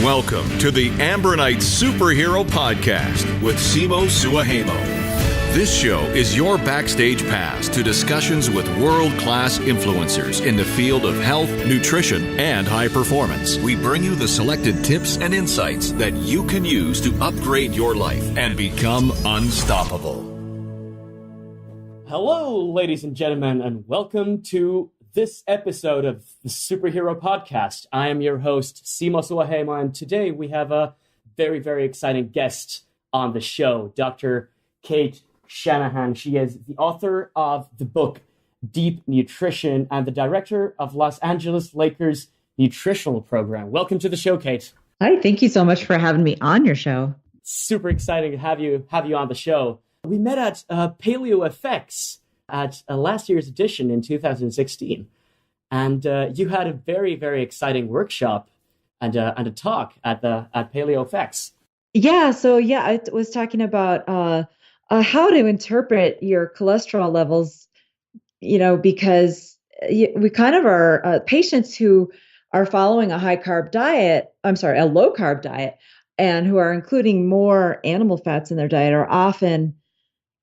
Welcome to the Ambronite Superhero Podcast with Simo Suahemo. This show is your backstage pass to discussions with world-class influencers in the field of health, nutrition, and high performance. We bring you the selected tips and insights that you can use to upgrade your life and become unstoppable. Hello, ladies and gentlemen, and welcome to this episode of the Superhero Podcast. I am your host, Simo Suahemo, and today we have a very, very exciting guest on the show, Dr. Cate Shanahan. She is the author of the book Deep Nutrition and the director of Los Angeles Lakers nutritional program. Welcome to the show, Cate. Hi, thank you so much for having me on your show. Super exciting to have you on the show. We met at PaleoFX at last year's edition in 2016. And you had a very, very exciting workshop and a talk at PaleoFX. Yeah, I was talking about how to interpret your cholesterol levels, because we kind of are patients who are following a low carb diet, and who are including more animal fats in their diet are often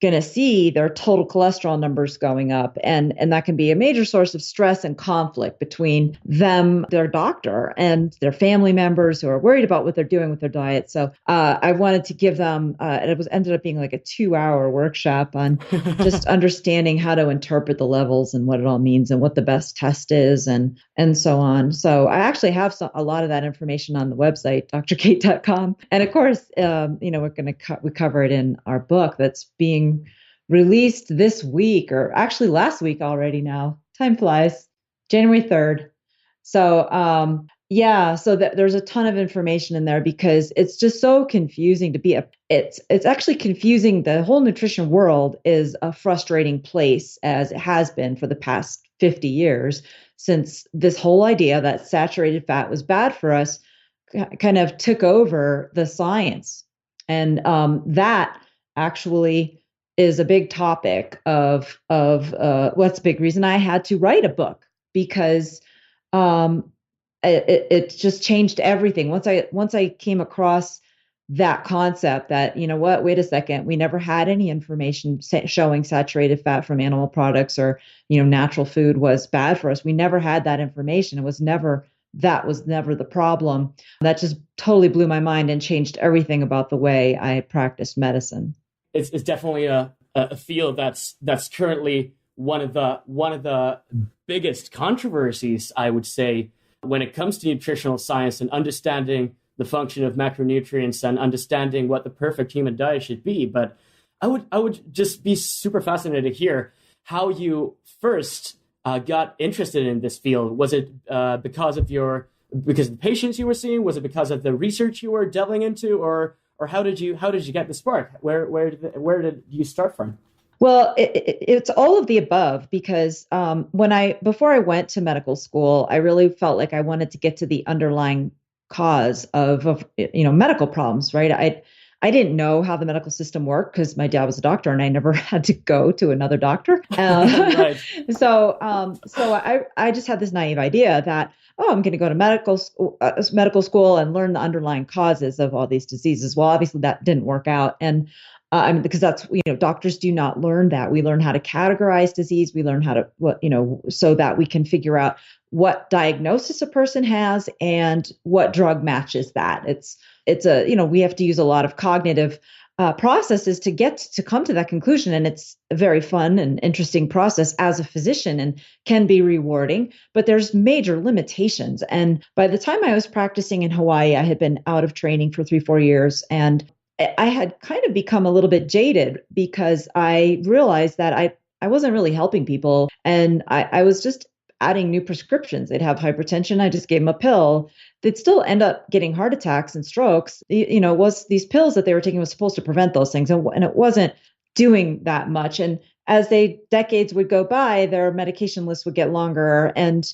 going to see their total cholesterol numbers going up. And that can be a major source of stress and conflict between them, their doctor, and their family members who are worried about what they're doing with their diet. So I wanted to give them, ended up being like a 2-hour workshop on just understanding how to interpret the levels and what it all means and what the best test is and so on. So I actually have a lot of that information on the website, drcate.com. And of course, we cover it in our book that's being released this week, or actually last week already now. Time flies. January 3rd. So, there's a ton of information in there because it's just so confusing it's actually confusing. The whole nutrition world is a frustrating place, as it has been for the past 50 years, since this whole idea that saturated fat was bad for us kind of took over the science. And that actually is a big topic of what's a big reason I had to write a book, because it just changed everything. Once I came across that concept that, wait a second, we never had any information showing saturated fat from animal products or, natural food was bad for us. We never had that information. That was never the problem. That just totally blew my mind and changed everything about the way I practiced medicine. It's definitely a field that's currently one of the biggest controversies, I would say, when it comes to nutritional science and understanding the function of macronutrients and understanding what the perfect human diet should be. But I would just be super fascinated to hear how you first got interested in this field. Was it because of the patients you were seeing? Was it because of the research you were delving into, or how did you get the spark? Where did you start from? Well, it's all of the above, because before I went to medical school, I really felt like I wanted to get to the underlying cause of medical problems, right? I didn't know how the medical system worked because my dad was a doctor and I never had to go to another doctor. Right. So I just had this naive idea that, I'm going to go to medical school and learn the underlying causes of all these diseases. Well, obviously that didn't work out. And because that's, doctors do not learn that. We learn how to categorize disease. We learn how to, so that we can figure out what diagnosis a person has and what drug matches that. We have to use a lot of cognitive processes to come to that conclusion. And it's a very fun and interesting process as a physician and can be rewarding, but there's major limitations. And by the time I was practicing in Hawaii, I had been out of training for 3-4 years. And I had kind of become a little bit jaded because I realized that I wasn't really helping people. And I was just adding new prescriptions. They'd have hypertension. I just gave them a pill. They'd still end up getting heart attacks and strokes. Was these pills that they were taking was supposed to prevent those things. And it wasn't doing that much. And as decades would go by, their medication list would get longer. And,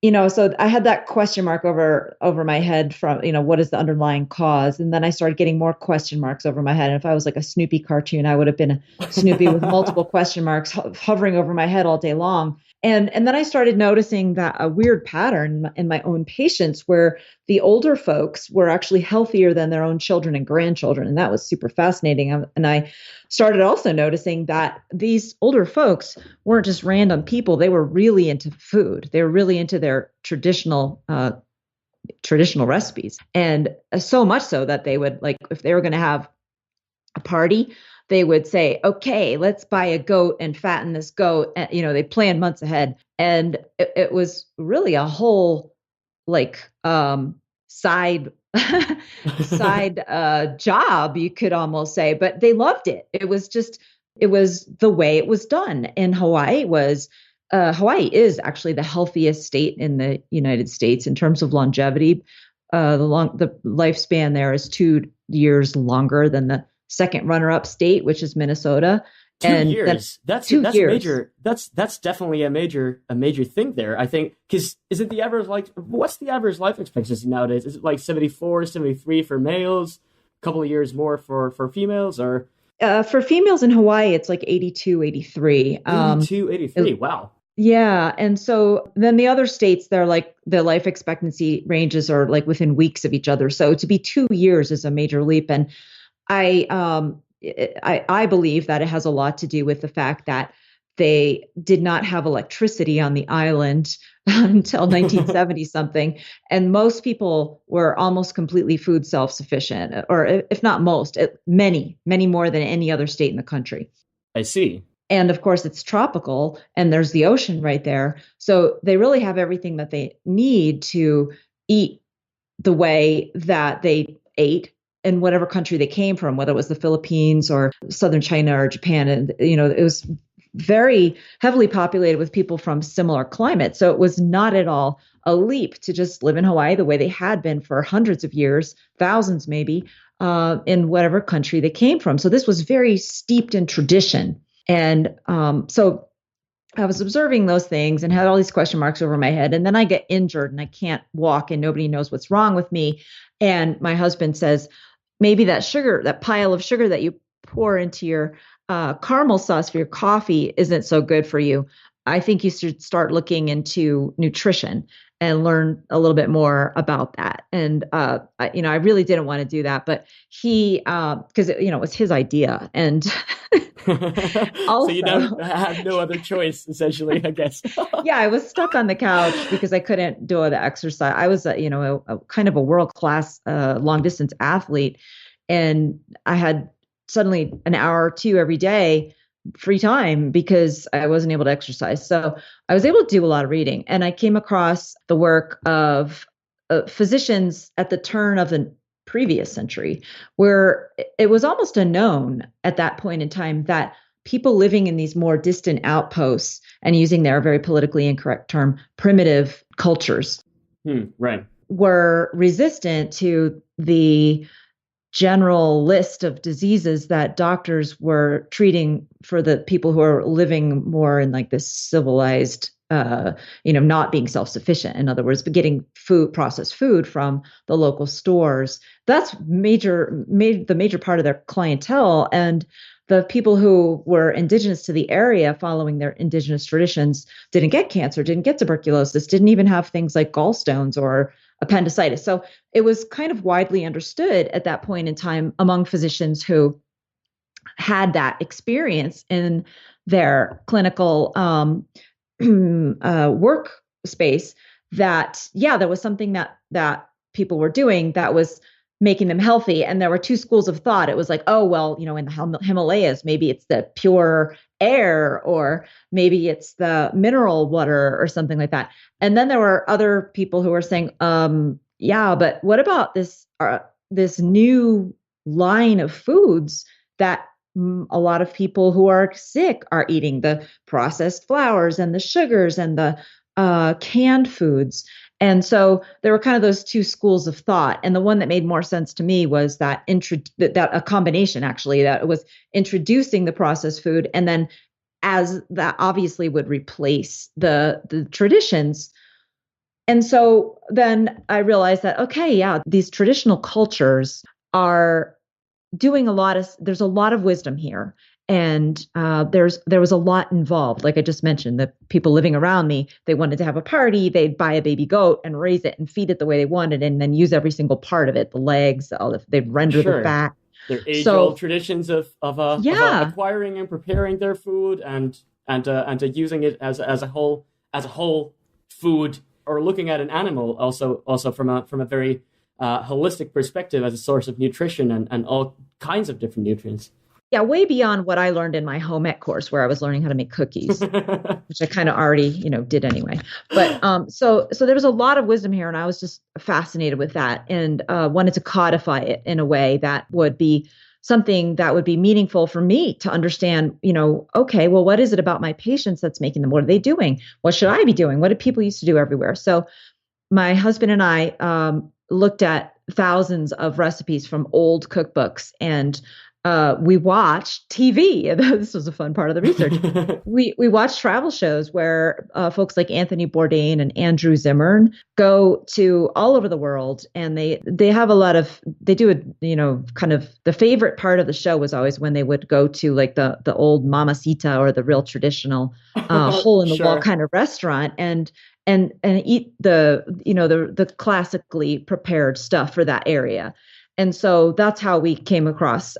so I had that question mark over my head from, what is the underlying cause? And then I started getting more question marks over my head. And if I was like a Snoopy cartoon, I would have been a Snoopy with multiple question marks hovering over my head all day long. And then I started noticing that a weird pattern in my own patients where the older folks were actually healthier than their own children and grandchildren. And that was super fascinating. And I started also noticing that these older folks weren't just random people. They were really into food. They were really into their traditional recipes. And so much so that they would, like, if they were going to have a party, they would say, okay, let's buy a goat and fatten this goat. And, they planned months ahead. And it was really a whole like side job, you could almost say, but they loved it. It was the way it was done. And Hawaii is actually the healthiest state in the United States in terms of longevity. The lifespan there is 2 years longer than the second runner-up state, which is Minnesota. 2 years. That's 2 years. Major. That's definitely a major thing there. I think, because isn't the average, like, what's the average life expectancy nowadays? Is it like 74, 73 for males, a couple of years more for females, or? For females in Hawaii, it's like 82, 83. 82, 83. Wow. Yeah. And so then the other states, they're like the life expectancy ranges are like within weeks of each other. So to be 2 years is a major leap. And I believe that it has a lot to do with the fact that they did not have electricity on the island until 1970 something. And most people were almost completely food self-sufficient, or if not most, many more than any other state in the country. I see. And of course, it's tropical and there's the ocean right there. So they really have everything that they need to eat the way that they ate in whatever country they came from, whether it was the Philippines or southern China or Japan. And, it was very heavily populated with people from similar climates. So it was not at all a leap to just live in Hawaii the way they had been for hundreds of years, thousands maybe, in whatever country they came from. So this was very steeped in tradition. And so I was observing those things and had all these question marks over my head. And then I get injured and I can't walk and nobody knows what's wrong with me. And my husband says, maybe that pile of sugar that you pour into your caramel sauce for your coffee isn't so good for you. I think you should start looking into nutrition and learn a little bit more about that. And, I really didn't want to do that, but he, because, it was his idea. And also, so you don't have no other choice, essentially, I guess. Yeah, I was stuck on the couch because I couldn't do the exercise. I was, a kind of a world-class long distance athlete. And I had suddenly an hour or two every day free time because I wasn't able to exercise. So I was able to do a lot of reading. And I came across the work of physicians at the turn of the previous century, where it was almost a known at that point in time that people living in these more distant outposts, and using their very politically incorrect term, primitive cultures, right, were resistant to the general list of diseases that doctors were treating for the people who are living more in like this civilized, not being self-sufficient. In other words, but getting processed food from the local stores. That's the major part of their clientele. And the people who were indigenous to the area, following their indigenous traditions, didn't get cancer, didn't get tuberculosis, didn't even have things like gallstones or appendicitis. So it was kind of widely understood at that point in time among physicians who had that experience in their clinical workspace that, there was something that people were doing that was making them healthy. And there were two schools of thought. It was like, oh, well, in the Himalayas, maybe it's the pure air, or maybe it's the mineral water or something like that. And then there were other people who were saying, but what about this new line of foods that a lot of people who are sick are eating, the processed flours and the sugars and the canned foods. And so there were kind of those two schools of thought. And the one that made more sense to me was that a combination, actually, that it was introducing the processed food, and then as that obviously would replace the traditions. And so then I realized that, these traditional cultures are doing there's a lot of wisdom here. And there was a lot involved. Like I just mentioned, the people living around me, they wanted to have a party. They'd buy a baby goat and raise it and feed it the way they wanted, and then use every single part of it, the legs, they'd render the fat. Their age-old traditions of acquiring and preparing their food and using it as a whole food, or looking at an animal also from a very holistic perspective as a source of nutrition and all kinds of different nutrients. Yeah, way beyond what I learned in my home ec course, where I was learning how to make cookies, which I kind of already, did anyway. But so there was a lot of wisdom here, and I was just fascinated with that, and wanted to codify it in a way that would be something that would be meaningful for me to understand. Okay, well, what is it about my patients that's making them? What are they doing? What should I be doing? What did people used to do everywhere? So my husband and I looked at thousands of recipes from old cookbooks, and we watched TV. This was a fun part of the research. We watched travel shows where folks like Anthony Bourdain and Andrew Zimmern go to all over the world, and they have kind of the favorite part of the show was always when they would go to like the old Mamacita, or the real traditional hole in the wall kind of restaurant, and eat the classically prepared stuff for that area. And so that's how we came across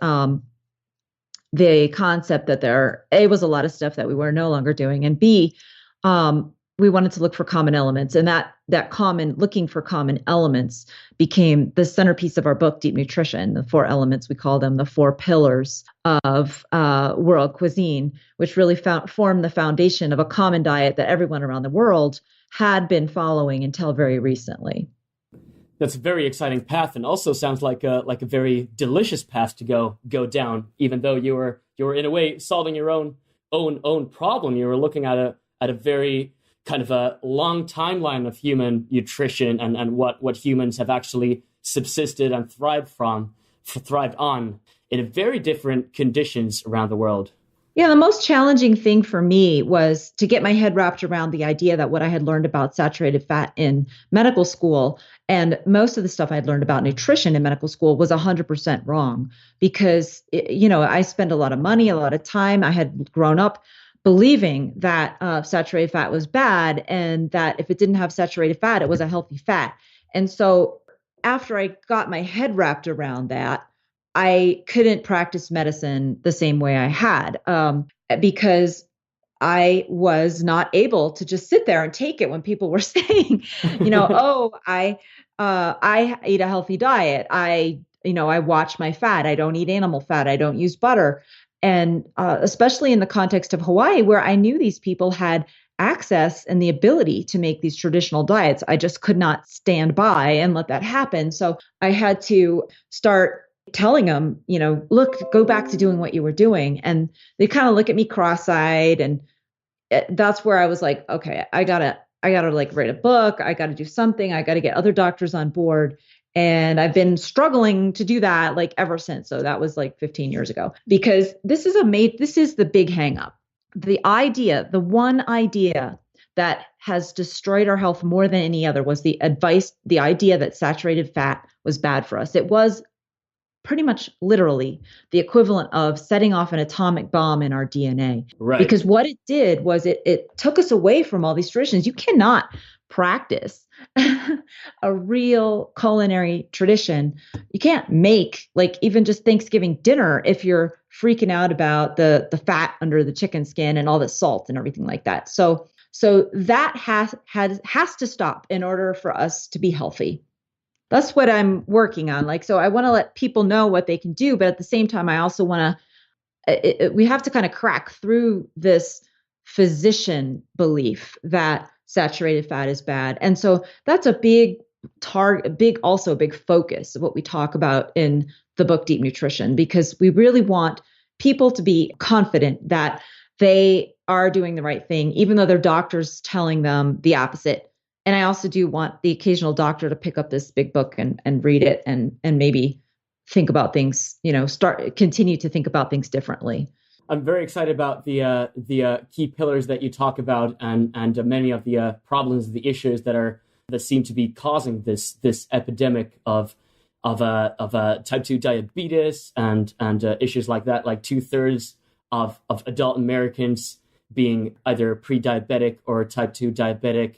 the concept that there, A, was a lot of stuff that we were no longer doing, and B, we wanted to look for common elements. And that looking for common elements became the centerpiece of our book, Deep Nutrition. The 4 elements, we call them the 4 pillars of world cuisine, which really formed the foundation of a common diet that everyone around the world had been following until very recently. That's a very exciting path, and also sounds like a very delicious path to go down. Even though you were in a way solving your own problem, you were looking at a very kind of a long timeline of human nutrition and what humans have actually subsisted and thrived on in very different conditions around the world. Yeah, the most challenging thing for me was to get my head wrapped around the idea that what I had learned about saturated fat in medical school, and most of the stuff I'd learned about nutrition in medical school, was 100% wrong. Because, I spent a lot of money, a lot of time. I had grown up believing that saturated fat was bad, and that if it didn't have saturated fat, it was a healthy fat. And so after I got my head wrapped around that, I couldn't practice medicine the same way I had, because I was not able to just sit there and take it when people were saying, I eat a healthy diet. I watch my fat. I don't eat animal fat. I don't use butter. And especially in the context of Hawaii, where I knew these people had access and the ability to make these traditional diets, I just could not stand by and let that happen. So I had to start telling them, look, go back to doing what you were doing. And they kind of look at me cross-eyed. And that's where I was like, okay, I gotta like write a book. I gotta do something. I gotta get other doctors on board. And I've been struggling to do that like ever since. So that was like 15 years ago, because this is the big hang up. The one idea that has destroyed our health more than any other was the idea that saturated fat was bad for us. It was pretty much literally the equivalent of setting off an atomic bomb in our DNA. Right. Because what it did was it took us away from all these traditions. You cannot practice a real culinary tradition. You can't make like even just Thanksgiving dinner if you're freaking out about the fat under the chicken skin and all the salt and everything like that. So that has to stop in order for us to be healthy. That's what I'm working on. So I want to let people know what they can do, but at the same time, I also want to, we have to kind of crack through this physician belief that saturated fat is bad. And so that's a big also a big focus of what we talk about in the book, Deep Nutrition, because we really want people to be confident that they are doing the right thing, even though their doctor's telling them the opposite. And I also do want the occasional doctor to pick up this big book and read it and maybe think about things, continue to think about things differently. I'm very excited about the key pillars that you talk about and many of the problems, the issues that seem to be causing this epidemic of type 2 diabetes and issues like that. Like 2/3 of adult Americans being either pre-diabetic or type 2 diabetic.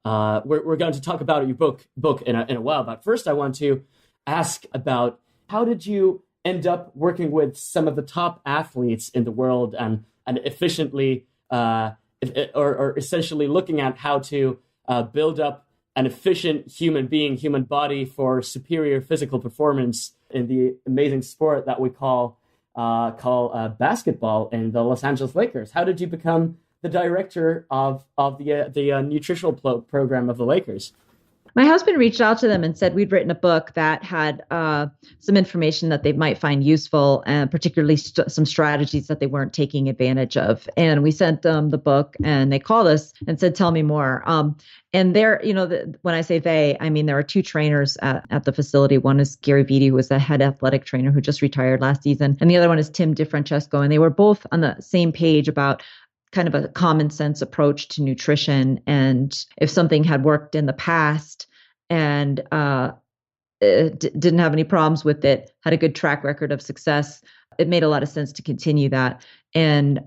We're going to talk about your book in a while, but first I want to ask about how did you end up working with some of the top athletes in the world and efficiently or essentially looking at how to build up an efficient human body for superior physical performance in the amazing sport that we call basketball in the Los Angeles Lakers. How did you become the director of the nutritional program of the Lakers? My husband reached out to them and said we'd written a book that had some information that they might find useful, and particularly some strategies that they weren't taking advantage of. And we sent them the book, and they called us and said, "Tell me more." And there, when I say they, I mean there are two trainers at the facility. One is Gary Vitti, who was the head athletic trainer who just retired last season, and the other one is Tim DeFrancesco. And they were both on the same page about kind of a common sense approach to nutrition. And if something had worked in the past and didn't have any problems with it, had a good track record of success, it made a lot of sense to continue that. And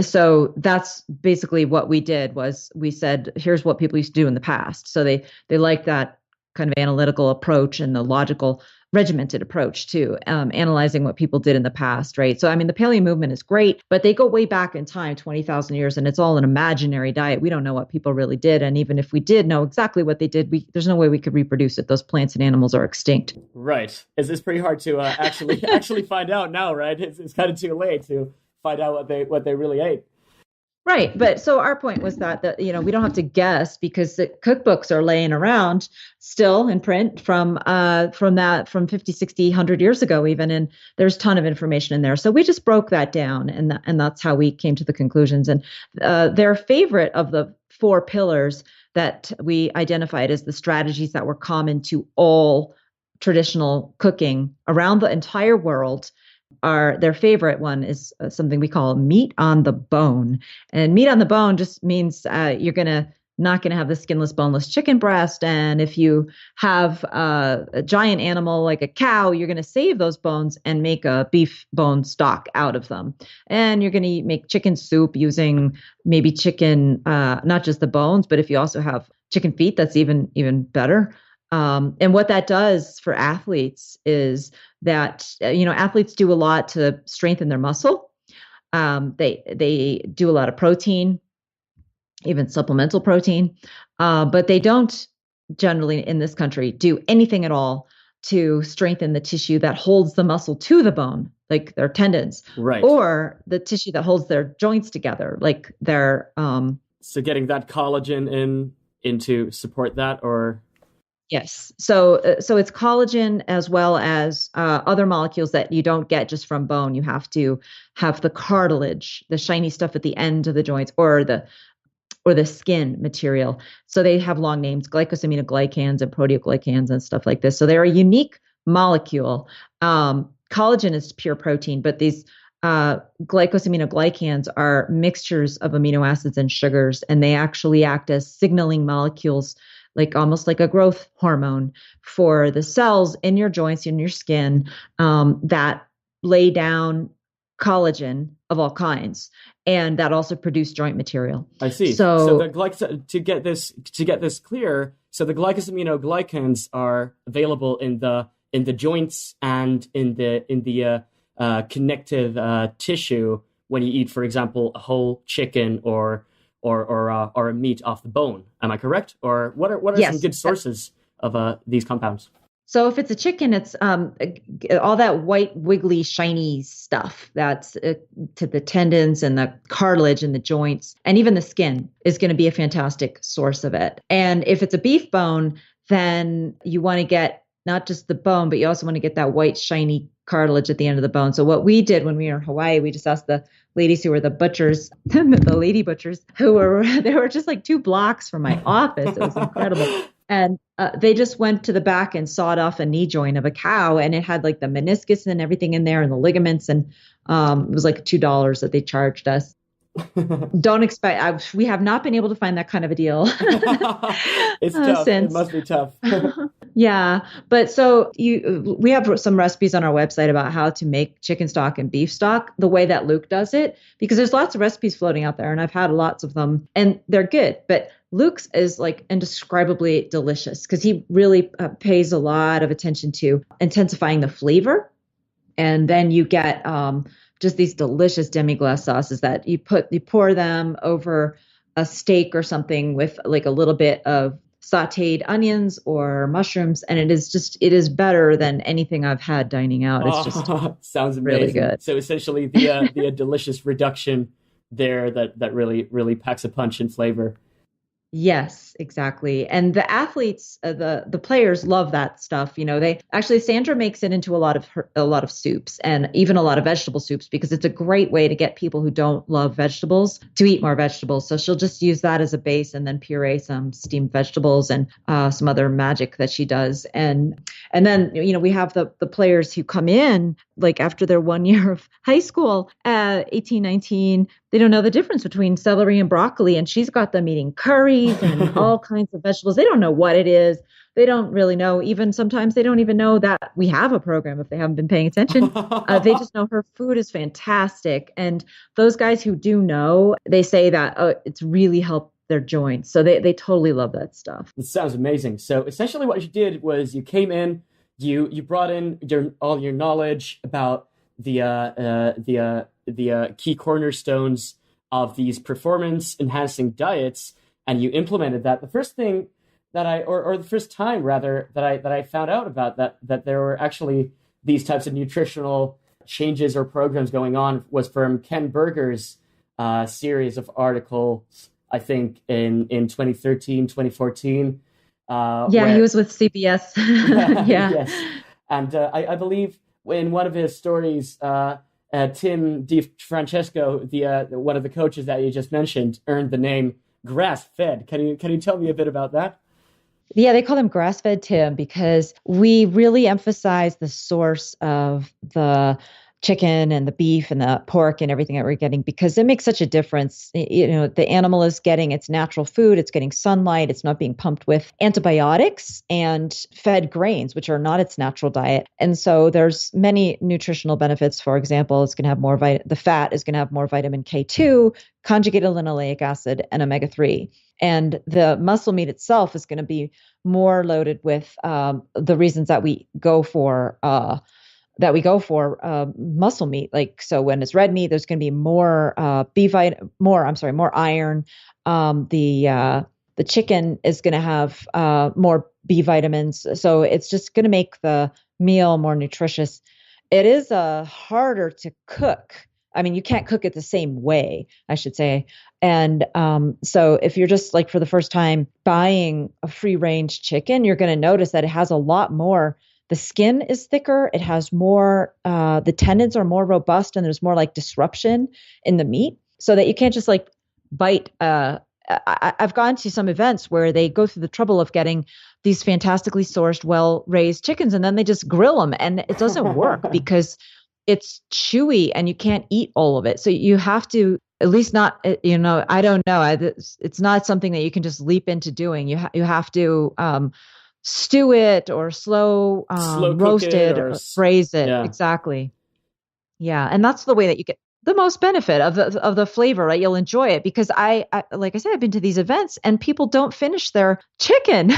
so that's basically what we did. Was we said, here's what people used to do in the past. So they liked that kind of analytical approach and the logical regimented approach to analyzing what people did in the past, right? So, I mean, the paleo movement is great, but they go way back in time, 20,000 years, and it's all an imaginary diet. We don't know what people really did. And even if we did know exactly what they did, there's no way we could reproduce it. Those plants and animals are extinct. Right. It's pretty hard to actually find out now, right? It's kind of too late to find out what they really ate. Right. But so our point was that we don't have to guess, because the cookbooks are laying around still in print from 50, 60, 100 years ago even. And there's a ton of information in there. So we just broke that down, and that's how we came to the conclusions. And their favorite of the 4 pillars that we identified as the strategies that were common to all traditional cooking around the entire world their favorite one is something we call meat on the bone. And meat on the bone just means you're not going to have the skinless, boneless chicken breast. And if you have a giant animal like a cow, you're going to save those bones and make a beef bone stock out of them. And you're going to make chicken soup using maybe chicken, not just the bones, but if you also have chicken feet, that's even better. And what that does for athletes is that, athletes do a lot to strengthen their muscle. They do a lot of protein, even supplemental protein, but they don't generally in this country do anything at all to strengthen the tissue that holds the muscle to the bone, like their tendons, right, or the tissue that holds their joints together, like their. So getting that collagen in to support that, or. Yes. So it's collagen as well as other molecules that you don't get just from bone. You have to have the cartilage, the shiny stuff at the end of the joints, or the skin material. So they have long names, glycosaminoglycans and proteoglycans and stuff like this. So they're a unique molecule. Collagen is pure protein, but these glycosaminoglycans are mixtures of amino acids and sugars, and they actually act as signaling molecules, like almost like a growth hormone for the cells in your joints, in your skin, that lay down collagen of all kinds, and that also produce joint material. I see. So to get this clear, so the glycosaminoglycans are available in the joints and in the connective tissue when you eat, for example, a whole chicken or a meat off the bone. Am I correct? Or what are Yes. some good sources of these compounds? So if it's a chicken, it's all that white, wiggly, shiny stuff that's to the tendons and the cartilage and the joints, and even the skin is going to be a fantastic source of it. And if it's a beef bone, then you want to get not just the bone, but you also want to get that white, shiny cartilage at the end of the bone. So what we did when we were in Hawaii, we just asked the ladies who were the butchers, the lady butchers, they were just like 2 blocks from my office. It was incredible. And they just went to the back and sawed off a knee joint of a cow, and it had like the meniscus and everything in there and the ligaments. And it was like $2 that they charged us. Don't expect, we have not been able to find that kind of a deal. It's tough. It must be tough. Yeah, but so we have some recipes on our website about how to make chicken stock and beef stock the way that Luke does it, because there's lots of recipes floating out there and I've had lots of them and they're good, but Luke's is like indescribably delicious because he really pays a lot of attention to intensifying the flavor. And then you get just these delicious demi-glace sauces that you pour them over a steak or something with like a little bit of sauteed onions or mushrooms, and it is better than anything I've had dining out. It's just sounds amazing. Really good. So essentially, the delicious reduction there that really packs a punch in flavor. Yes, exactly. And the athletes, the players love that stuff. You know, Sandra makes it into a lot of soups and even a lot of vegetable soups because it's a great way to get people who don't love vegetables to eat more vegetables. So she'll just use that as a base and then puree some steamed vegetables and some other magic that she does. And then, you know, we have the players who come in like after their 1 year of high school, 18, 19, they don't know the difference between celery and broccoli. And she's got them eating curries and all kinds of vegetables. They don't know what it is. They don't really know. Even sometimes they don't even know that we have a program if they haven't been paying attention. They just know her food is fantastic. And those guys who do know, they say that it's really helped their joints. So they totally love that stuff. It sounds amazing. So essentially what you did was you came in, you brought in all your knowledge about the key cornerstones of these performance enhancing diets, and you implemented that. The first thing that the first time rather that I found out about that there were actually these types of nutritional changes or programs going on was from Ken Berger's series of articles, I think in 2013, 2014. He was with CBS. Yeah. Yes. And I believe in one of his stories, Tim DiFrancesco, one of the coaches that you just mentioned, earned the name Grass-Fed. Can you tell me a bit about that? Yeah, they call him Grass-Fed Tim because we really emphasize the source of the chicken and the beef and the pork and everything that we're getting because it makes such a difference. You know, the animal is getting its natural food, it's getting sunlight, it's not being pumped with antibiotics and fed grains, which are not its natural diet. And so there's many nutritional benefits. For example, it's going to have more the fat is going to have more vitamin K2, conjugated linoleic acid, and omega-3. And the muscle meat itself is going to be more loaded with the reasons that we go for muscle meat. Like, so when it's red meat, there's going to be more more iron. The chicken is going to have more B vitamins. So it's just going to make the meal more nutritious. It is harder to cook. I mean, you can't cook it the same way, I should say. And so if you're just like for the first time buying a free range chicken, you're going to notice that it has a lot more. The skin is thicker. It has more, the tendons are more robust and there's more like disruption in the meat so that you can't just like bite. I've gone to some events where they go through the trouble of getting these fantastically sourced, well-raised chickens and then they just grill them and it doesn't work because it's chewy and you can't eat all of it. So you have to, at least not, I don't know. It's not something that you can just leap into doing. You have to stew it or slow roast it or braise it. Yeah. Exactly. Yeah. And that's the way that you get the most benefit of the flavor, right? You'll enjoy it because I like I said, I've been to these events and people don't finish their chicken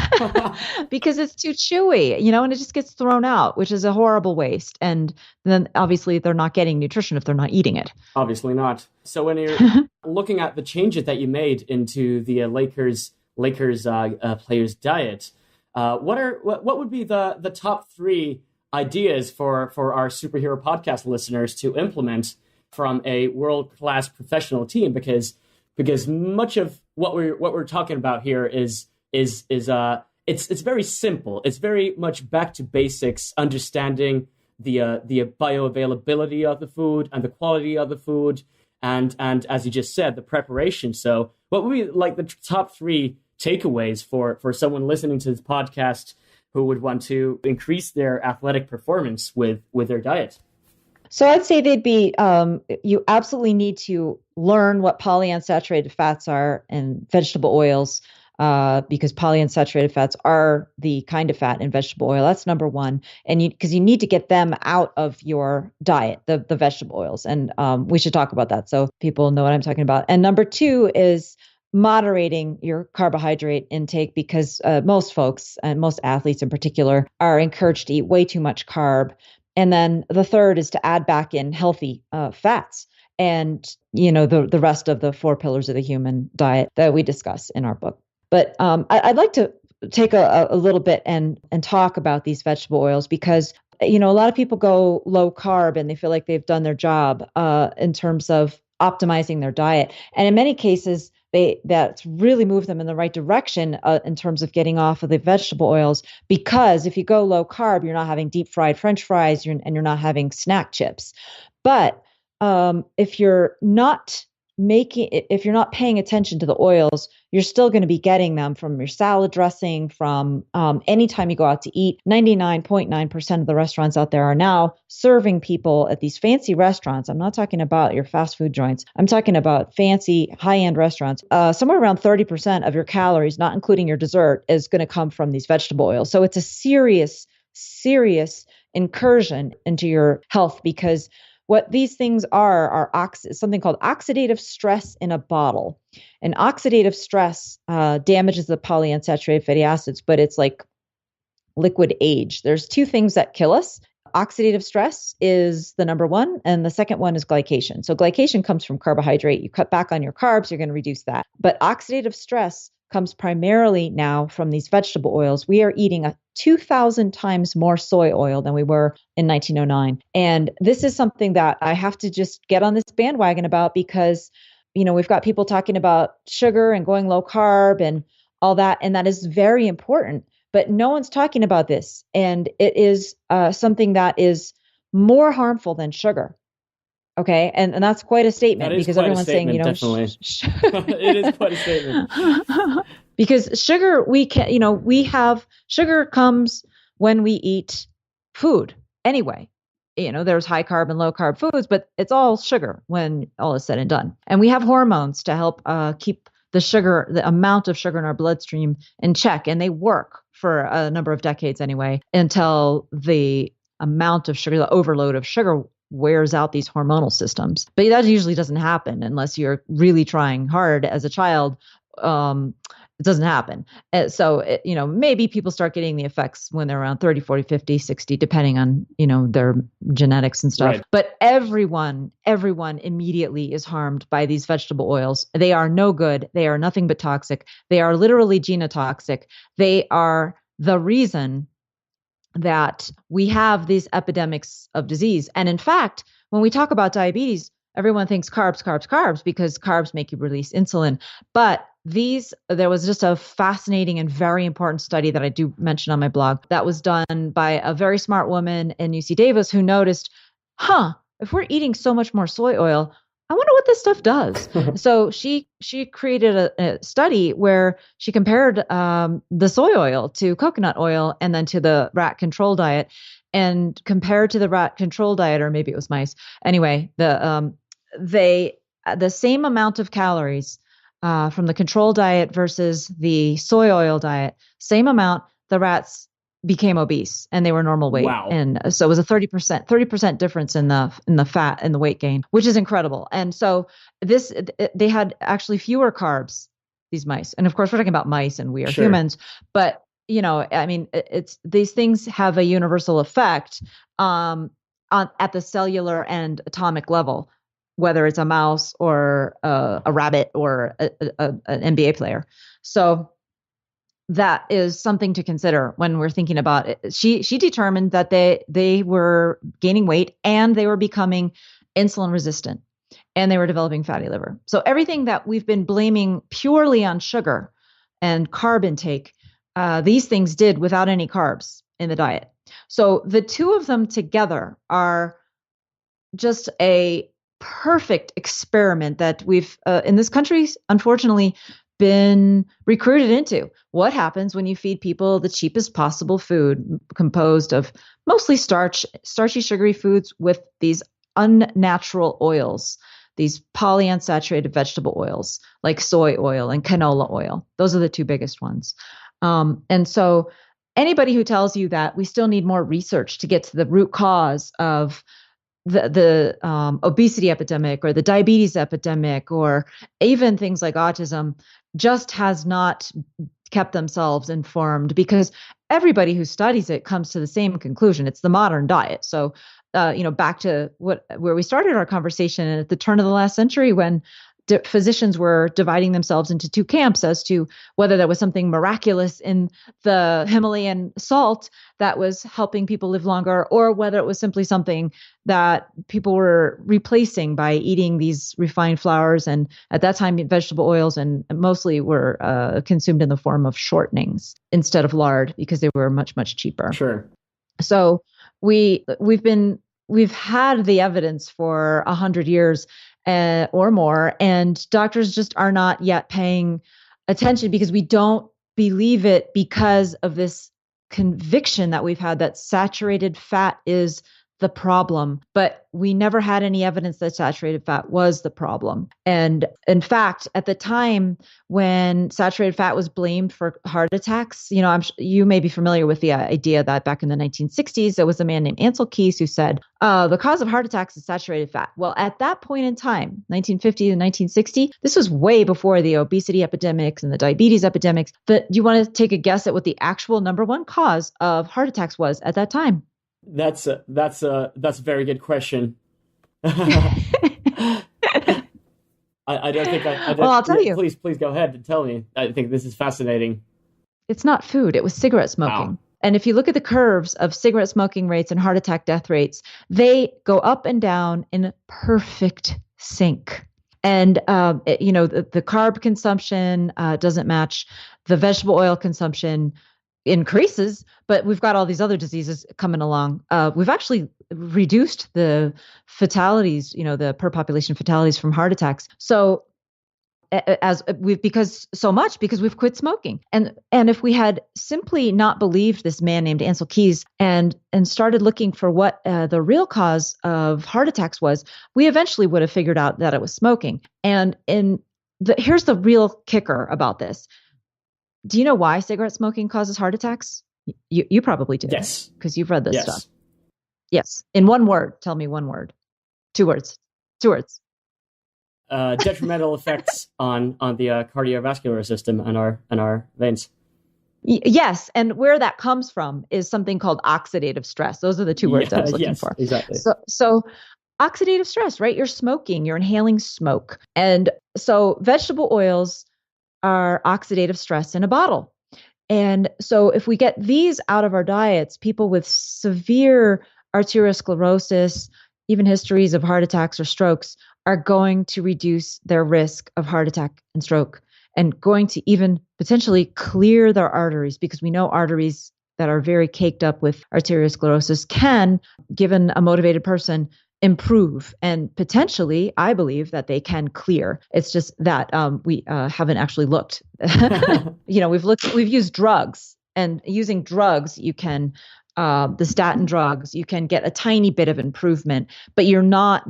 because it's too chewy, and it just gets thrown out, which is a horrible waste. And then obviously they're not getting nutrition if they're not eating it. Obviously not. So when you're looking at the changes that you made into the Lakers players' diet, what would be the top 3 ideas for our Superhero Podcast listeners to implement from a world-class professional team? Because much of what we're talking about here is it's very simple. It's very much back to basics, understanding the bioavailability of the food and the quality of the food, and as you just said, the preparation. So what would be like the top 3 takeaways for someone listening to this podcast who would want to increase their athletic performance with their diet? So I'd say they'd be, you absolutely need to learn what polyunsaturated fats are and vegetable oils. because polyunsaturated fats are the kind of fat in vegetable oil. That's number one. And because you need to get them out of your diet, the vegetable oils. And we should talk about that so people know what I'm talking about. And number two is moderating your carbohydrate intake, because most folks, and most athletes in particular, are encouraged to eat way too much carb. And then the third is to add back in healthy fats, and the rest of the four pillars of the human diet that we discuss in our book. But I'd like to take a little bit and talk about these vegetable oils, because a lot of people go low carb and they feel like they've done their job in terms of optimizing their diet, and in many cases that's really moved them in the right direction in terms of getting off of the vegetable oils, because if you go low carb, you're not having deep fried French fries and you're not having snack chips. But if you're not paying attention to the oils, you're still going to be getting them from your salad dressing, from anytime you go out to eat. 99.9% of the restaurants out there are now serving people at these fancy restaurants. I'm not talking about your fast food joints. I'm talking about fancy high-end restaurants. Somewhere around 30% of your calories, not including your dessert, is going to come from these vegetable oils. So it's a serious incursion into your health, because what these things are something called oxidative stress in a bottle. And oxidative stress damages the polyunsaturated fatty acids, but it's like liquid age. There's two things that kill us. Oxidative stress is the number one, and the second one is glycation. So glycation comes from carbohydrate. You cut back on your carbs, you're going to reduce that. But oxidative stress comes primarily now from these vegetable oils. We are eating 2,000 times more soy oil than we were in 1909. And this is something that I have to just get on this bandwagon about, because, we've got people talking about sugar and going low carb and all that, and that is very important. But no one's talking about this. And it is something that is more harmful than sugar. Okay. And that's quite a statement, because everyone's saying, definitely. It is quite a statement. Because sugar, sugar comes when we eat food anyway. There's high carb and low carb foods, but it's all sugar when all is said and done. And we have hormones to help keep the amount of sugar in our bloodstream in check. And they work for a number of decades anyway, until the amount of sugar, the overload of sugar, wears out these hormonal systems. But that usually doesn't happen unless you're really trying hard as a child. It doesn't happen. So, maybe people start getting the effects when they're around 30, 40, 50, 60, depending on, their genetics and stuff. Right. But everyone immediately is harmed by these vegetable oils. They are no good. They are nothing but toxic. They are literally genotoxic. They are the reason that we have these epidemics of disease. And in fact, when we talk about diabetes, everyone thinks carbs, because carbs make you release insulin. But there was just a fascinating and very important study that I do mention on my blog that was done by a very smart woman in UC Davis, who noticed, if we're eating so much more soy oil, I wonder what this stuff does. So she created a study where she compared the soy oil to coconut oil, and then to the rat control diet, and compared to the rat control diet, or maybe it was mice. Anyway, the same amount of calories from the control diet versus the soy oil diet, same amount, the rats became obese and they were normal weight. Wow. And so it was a 30% difference in the fat and the weight gain, which is incredible. And so they had actually fewer carbs, these mice. And of course we're talking about mice and we are humans, but it's these things have a universal effect at the cellular and atomic level, whether it's a mouse or a rabbit or an NBA player. So that is something to consider when we're thinking about it. She determined that they were gaining weight and they were becoming insulin resistant and they were developing fatty liver. So everything that we've been blaming purely on sugar and carb intake, these things did without any carbs in the diet. So the two of them together are just a perfect experiment that we've in this country, unfortunately, been recruited into. What happens when you feed people the cheapest possible food composed of mostly starchy, sugary foods with these unnatural oils these polyunsaturated vegetable oils like soy oil and canola oil. Those are the two biggest ones. And so anybody who tells you that we still need more research to get to the root cause of the obesity epidemic or the diabetes epidemic or even things like autism just has not kept themselves informed, because everybody who studies it comes to the same conclusion. It's the modern diet. So, back to where we started our conversation at the turn of the last century, when physicians were dividing themselves into two camps as to whether there was something miraculous in the Himalayan salt that was helping people live longer, or whether it was simply something that people were replacing by eating these refined flours. And at that time, vegetable oils and mostly were consumed in the form of shortenings instead of lard, because they were much, much cheaper. Sure. So we've had the evidence for 100 years or more, and doctors just are not yet paying attention because we don't believe it, because of this conviction that we've had that saturated fat is the problem. But we never had any evidence that saturated fat was the problem. And in fact, at the time when saturated fat was blamed for heart attacks, you may be familiar with the idea that back in the 1960s, there was a man named Ansel Keys who said, the cause of heart attacks is saturated fat. Well, at that point in time, 1950 to 1960, this was way before the obesity epidemics and the diabetes epidemics. But do you want to take a guess at what the actual number one cause of heart attacks was at that time? That's a very good question. I don't think well, I'll tell you. Please go ahead and tell me. I think this is fascinating. It's not food. It was cigarette smoking. Wow. And if you look at the curves of cigarette smoking rates and heart attack death rates, they go up and down in perfect sync. And, the carb consumption doesn't match. The vegetable oil consumption increases, but we've got all these other diseases coming along. We've actually reduced the fatalities, the per population fatalities from heart attacks. So because we've quit smoking. And if we had simply not believed this man named Ansel Keys and started looking for what the real cause of heart attacks was, we eventually would have figured out that it was smoking. And here's the real kicker about this. Do you know why cigarette smoking causes heart attacks? You probably do. Yes. Because you've read this stuff. Yes. In one word, tell me one word. Two words. Detrimental effects on the cardiovascular system and our veins. Yes. And where that comes from is something called oxidative stress. Those are the two words I was looking for. Exactly. So oxidative stress, right? You're smoking, you're inhaling smoke. And so vegetable oils are oxidative stress in a bottle. And so if we get these out of our diets, people with severe arteriosclerosis, even histories of heart attacks or strokes, are going to reduce their risk of heart attack and stroke, and going to even potentially clear their arteries, because we know arteries that are very caked up with arteriosclerosis can, given a motivated person, improve, and potentially, I believe that they can clear. It's just that we haven't actually looked. We've used drugs, and using drugs, you can the statin drugs, you can get a tiny bit of improvement, but you're not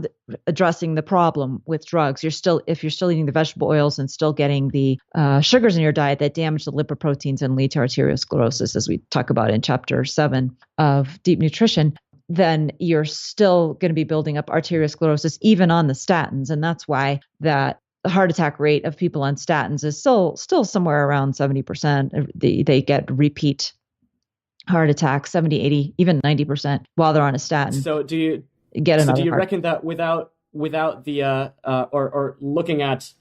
addressing the problem with drugs. If you're still eating the vegetable oils and still getting the sugars in your diet that damage the lipoproteins and lead to arteriosclerosis, as we talk about in Chapter 7 of Deep Nutrition, then you're still going to be building up arteriosclerosis even on the statins. And that's why that the heart attack rate of people on statins is still somewhere around 70%. They get repeat heart attacks, 70, 80, even 90% while they're on a statin. So do you reckon that without the or looking at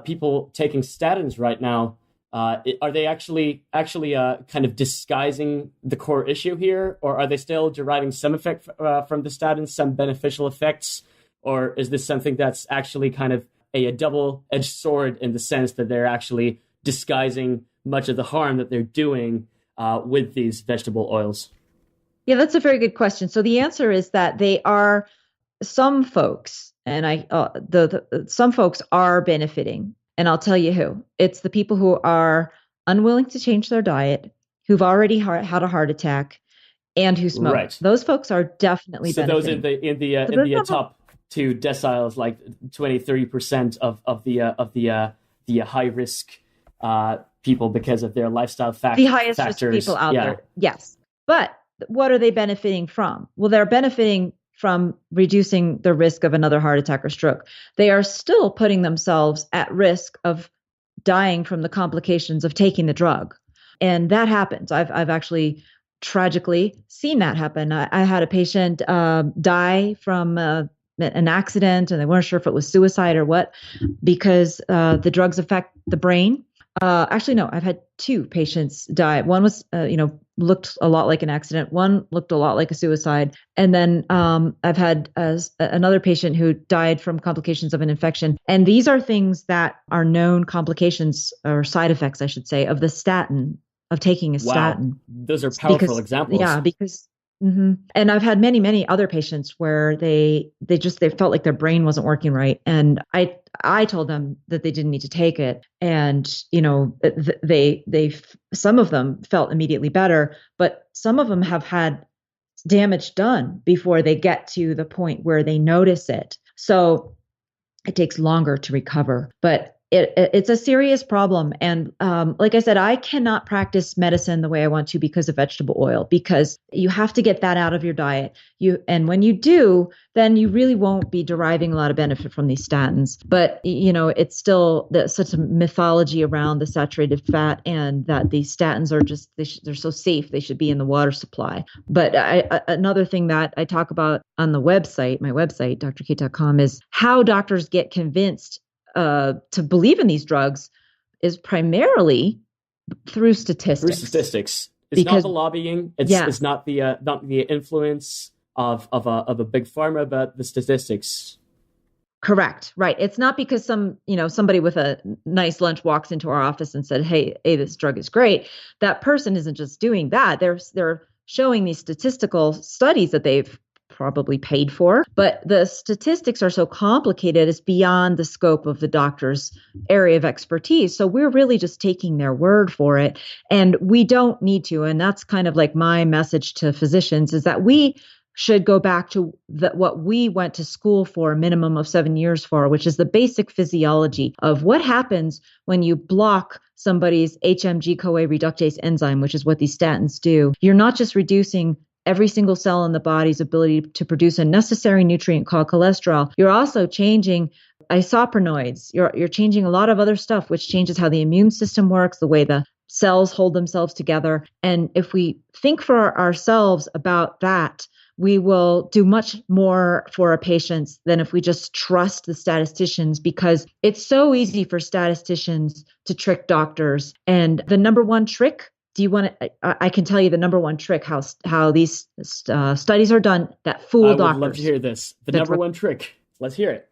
people taking statins right now, are they actually kind of disguising the core issue here, or are they still deriving some effect from the statins, some beneficial effects, or is this something that's actually kind of a double-edged sword in the sense that they're actually disguising much of the harm that they're doing with these vegetable oils? Yeah, that's a very good question. So the answer is that they are some folks, and some folks are benefiting. And I'll tell you who. It's the people who are unwilling to change their diet, who've already had a heart attack, and who smoke. Right. Those folks are definitely benefiting. So those in the top to deciles like 20-30% of the high risk people because of their lifestyle factors. The highest risk people out there. Yes. But what are they benefiting from? Well, they're benefiting from reducing the risk of another heart attack or stroke. They are still putting themselves at risk of dying from the complications of taking the drug. And that happens. I've actually tragically seen that happen. I had a patient die from an accident, and they weren't sure if it was suicide or what, because the drugs affect the brain. Actually, no, I've had two patients die. One was, looked a lot like an accident. One looked a lot like a suicide. And then I've had another patient who died from complications of an infection. And these are things that are known complications or side effects, I should say, of the statin, of taking a statin. Those are powerful examples. Yeah, because and I've had many other patients where they felt like their brain wasn't working right, and I told them that they didn't need to take it, and they some of them felt immediately better, but some of them have had damage done before they get to the point where they notice it. So it takes longer to recover, but it's a serious problem. And like I said, I cannot practice medicine the way I want to because of vegetable oil, because you have to get that out of your diet. And when you do, then you really won't be deriving a lot of benefit from these statins. But, it's still such a mythology around the saturated fat, and that these statins are just, they're so safe. They should be in the water supply. But another thing that I talk about on the website, my website, drcate.com, is how doctors get convinced to believe in these drugs is primarily through statistics. It's not the lobbying. It's not the influence of a big pharma, but the statistics. Correct. Right. It's not because somebody with a nice lunch walks into our office and said, hey, this drug is great. That person isn't just doing that. They're showing these statistical studies that they've probably paid for, but the statistics are so complicated, it's beyond the scope of the doctor's area of expertise. So we're really just taking their word for it, and we don't need to. And that's kind of like my message to physicians, is that we should go back to what we went to school for a minimum of 7 years for, which is the basic physiology of what happens when you block somebody's HMG-CoA reductase enzyme, which is what these statins do. You're not just reducing every single cell in the body's ability to produce a necessary nutrient called cholesterol. You're also changing isoprenoids. You're changing a lot of other stuff, which changes how the immune system works, the way the cells hold themselves together. And if we think for ourselves about that, we will do much more for our patients than if we just trust the statisticians, because it's so easy for statisticians to trick doctors. And the number one trick, I can tell you the number one trick, how these studies are done that fool doctors. I would love to hear this. The number one trick. Let's hear it.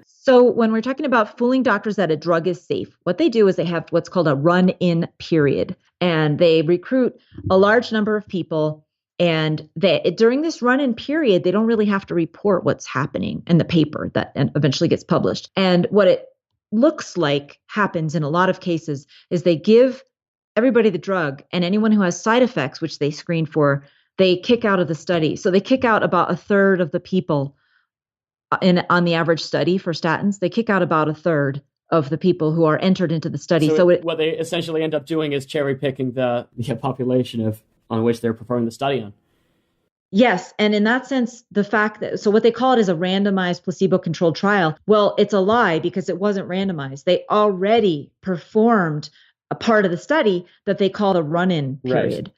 So when we're talking about fooling doctors that a drug is safe, what they do is they have what's called a run-in period. And they recruit a large number of people. And during this run-in period, they don't really have to report what's happening in the paper that eventually gets published. And what it looks like happens in a lot of cases is they give everybody the drug, and anyone who has side effects, which they screen for, they kick out of the study. So they kick out about a third of the people on the average study for statins. They kick out about a third of the people who are entered into the study. So what they essentially end up doing is cherry picking the population on which they're performing the study on. Yes. And in that sense, the fact that, so what they call it is a randomized placebo-controlled trial. Well, it's a lie, because it wasn't randomized. They already performed a part of the study that they call the run-in period.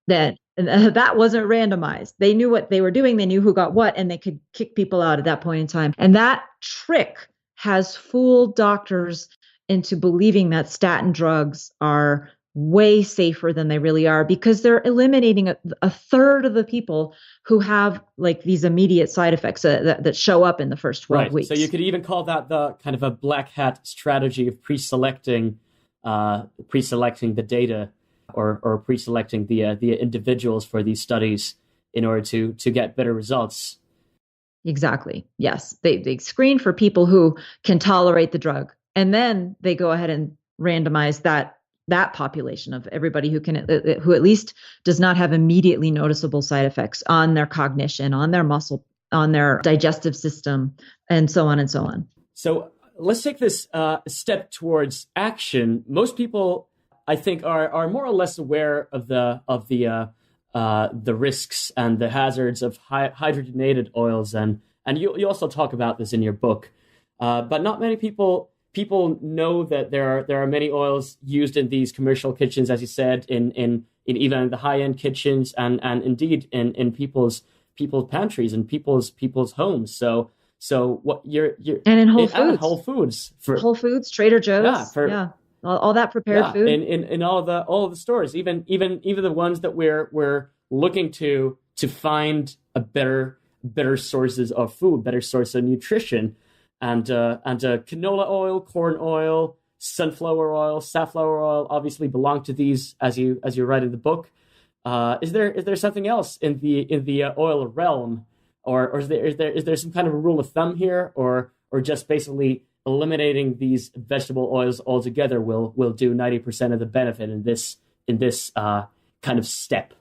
Right. That wasn't randomized. They knew what they were doing. They knew who got what, and they could kick people out at that point in time. And that trick has fooled doctors into believing that statin drugs are way safer than they really are, because they're eliminating a third of the people who have like these immediate side effects that show up in the first 12 weeks. So you could even call that the kind of a black hat strategy of pre-selecting the data or pre-selecting the individuals for these studies in order to get better results. Exactly. Yes. They screen for people who can tolerate the drug, and then they go ahead and randomize that population of everybody who at least does not have immediately noticeable side effects on their cognition, on their muscle on their digestive system, and so on and so on. So let's take this step towards action. Most people, I think, are more or less aware of the risks and the hazards of hydrogenated oils, and you also talk about this in your book. But not many people know that there are many oils used in these commercial kitchens, as you said, in even the high-end kitchens, and indeed in people's pantries and people's homes. So what you're and in Whole Foods, Whole Foods, Trader Joe's, all that prepared food in all the stores, even the ones that we're looking to find a better sources of food, better source of nutrition, and canola oil, corn oil, sunflower oil, safflower oil obviously belong to these, as you write in the book. Is there something else in the oil realm? Or is there some kind of a rule of thumb here, or just basically eliminating these vegetable oils altogether will do 90% of the benefit in this kind of step?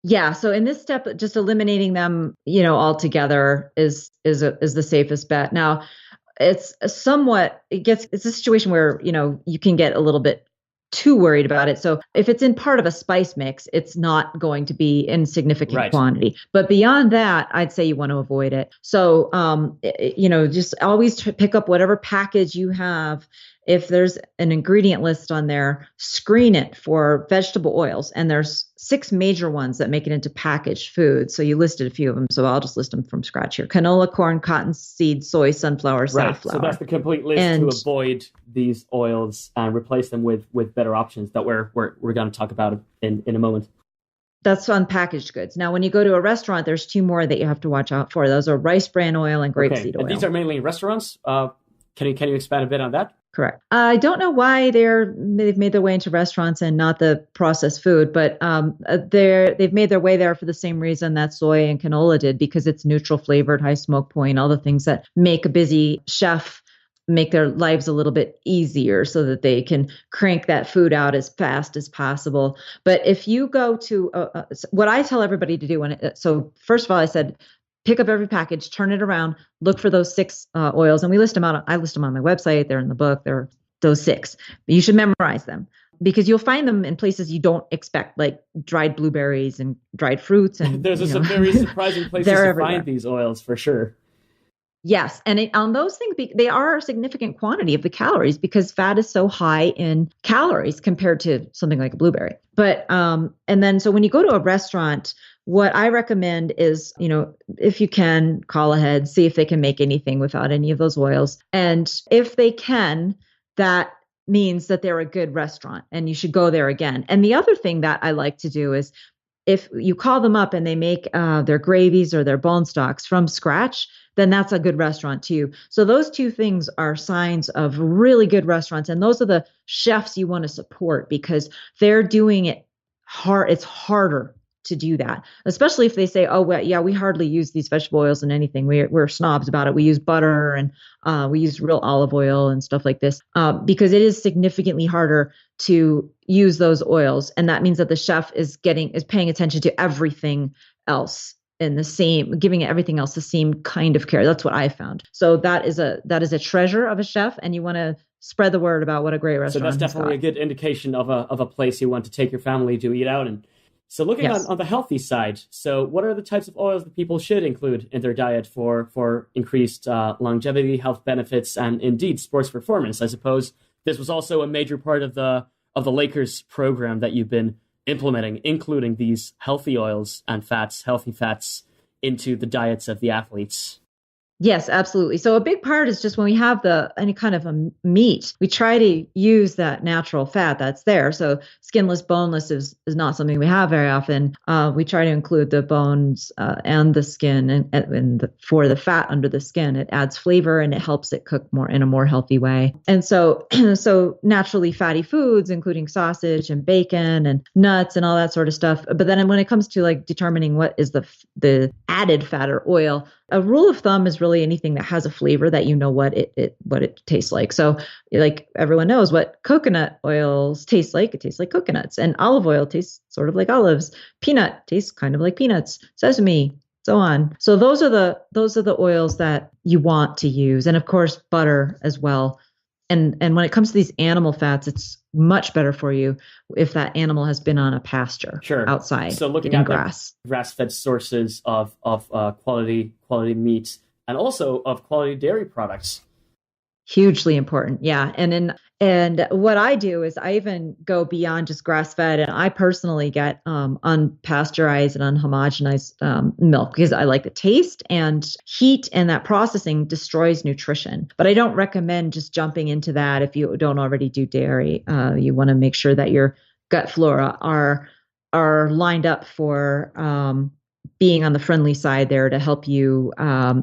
Yeah. So in this step, just eliminating them, altogether is the safest bet. Now, it's a situation where you can get a little bit too worried about it. So if it's in part of a spice mix, it's not going to be in significant quantity. But beyond that, I'd say you want to avoid it. So, just always pick up whatever package you have. If there's an ingredient list on there, screen it for vegetable oils. And there's 6 major ones that make it into packaged food. So you listed a few of them. So I'll just list them from scratch here: canola, corn, cottonseed, soy, sunflower, safflower. So that's the complete list to avoid these oils and replace them with better options that we're going to talk about in a moment. That's on packaged goods. Now, when you go to a restaurant, there's 2 more that you have to watch out for. Those are rice bran oil and grapeseed oil. And these are mainly in restaurants. Can you expand a bit on that? Correct. I don't know why they've made their way into restaurants and not the processed food, but they've made their way there for the same reason that soy and canola did, because it's neutral flavored, high smoke point, all the things that make a busy chef make their lives a little bit easier so that they can crank that food out as fast as possible. But if you go to what I tell everybody to do, so first of all, I said, pick up every package, turn it around, look for those 6 oils. And I list them on my website. They're in the book. They're those 6. But you should memorize them, because you'll find them in places you don't expect, like dried blueberries and dried fruits. And there's some very surprising places to find these oils for sure. Yes. And on those things, they are a significant quantity of the calories, because fat is so high in calories compared to something like a blueberry. But, and then, so when you go to a restaurant, what I recommend is, if you can, call ahead, see if they can make anything without any of those oils. And if they can, that means that they're a good restaurant and you should go there again. And the other thing that I like to do is, if you call them up and they make their gravies or their bone stocks from scratch, then that's a good restaurant too. So those 2 things are signs of really good restaurants. And those are the chefs you want to support, because they're doing it hard. It's harder to do that, especially if they say, oh, well, yeah, we hardly use these vegetable oils in anything. We're snobs about it. We use butter and we use real olive oil and stuff like this, because it is significantly harder to use those oils. And that means that the chef is paying attention to everything else giving everything else the same kind of care. That's what I found. So that is a treasure of a chef, and you want to spread the word about what a great restaurant. So that's definitely a good indication of a place you want to take your family to eat out in. So looking on the healthy side, so what are the types of oils that people should include in their diet for increased longevity, health benefits, and indeed sports performance? I suppose this was also a major part of the Lakers program that you've been implementing, including these healthy oils and healthy fats into the diets of the athletes. Yes, absolutely. So a big part is just when we have any kind of a meat, we try to use that natural fat that's there. So skinless, boneless is not something we have very often. We try to include the bones and the skin for the fat under the skin. It adds flavor and it helps it cook more in a more healthy way. And so naturally fatty foods, including sausage and bacon and nuts and all that sort of stuff. But then when it comes to like determining what is the added fat or oil, a rule of thumb is really anything that has a flavor that you know what it tastes like. So like everyone knows what coconut oils taste like. It tastes like coconuts, and olive oil tastes sort of like olives. Peanut tastes kind of like peanuts. Sesame, so on. So those are the oils that you want to use, and of course butter as well. And when it comes to these animal fats, it's much better for you if that animal has been on a pasture outside. So looking in at grass, grass-fed sources of quality meat and also of quality dairy products. Hugely important. Yeah. And what I do is I even go beyond just grass-fed, and I personally get unpasteurized and unhomogenized milk because I like the taste, and heat and that processing destroys nutrition. But I don't recommend just jumping into that if you don't already do dairy. You want to make sure that your gut flora are lined up for being on the friendly side there to help you,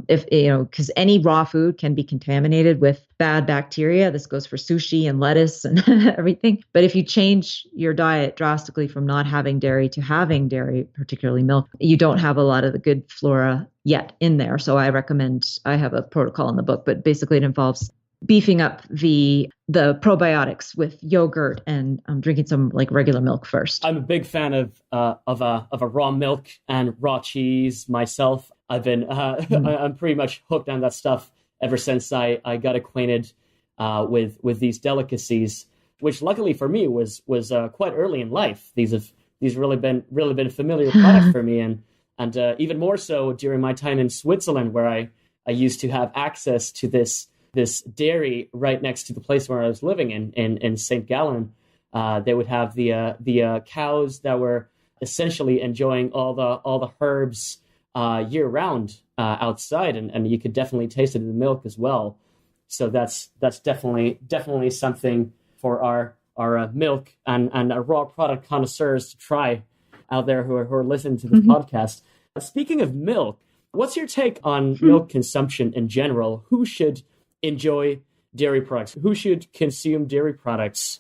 because any raw food can be contaminated with bad bacteria. This goes for sushi and lettuce and everything. But if you change your diet drastically from not having dairy to having dairy, particularly milk, you don't have a lot of the good flora yet in there. So I have a protocol in the book, but basically it involves beefing up the probiotics with yogurt and drinking some like regular milk first. I'm a big fan of a raw milk and raw cheese myself. I've been I'm pretty much hooked on that stuff ever since I got acquainted with these delicacies, which luckily for me was quite early in life. These really been a familiar product for me, and even more so during my time in Switzerland, where I used to have access to this dairy right next to the place where I was living in St. Gallen. They would have the cows that were essentially enjoying all the herbs year round outside, and you could definitely taste it in the milk as well. So that's definitely something for our milk and our raw product connoisseurs to try out there who are listening to this podcast. Speaking of milk, what's your take on milk consumption in general? Who should enjoy dairy products? Who should consume dairy products?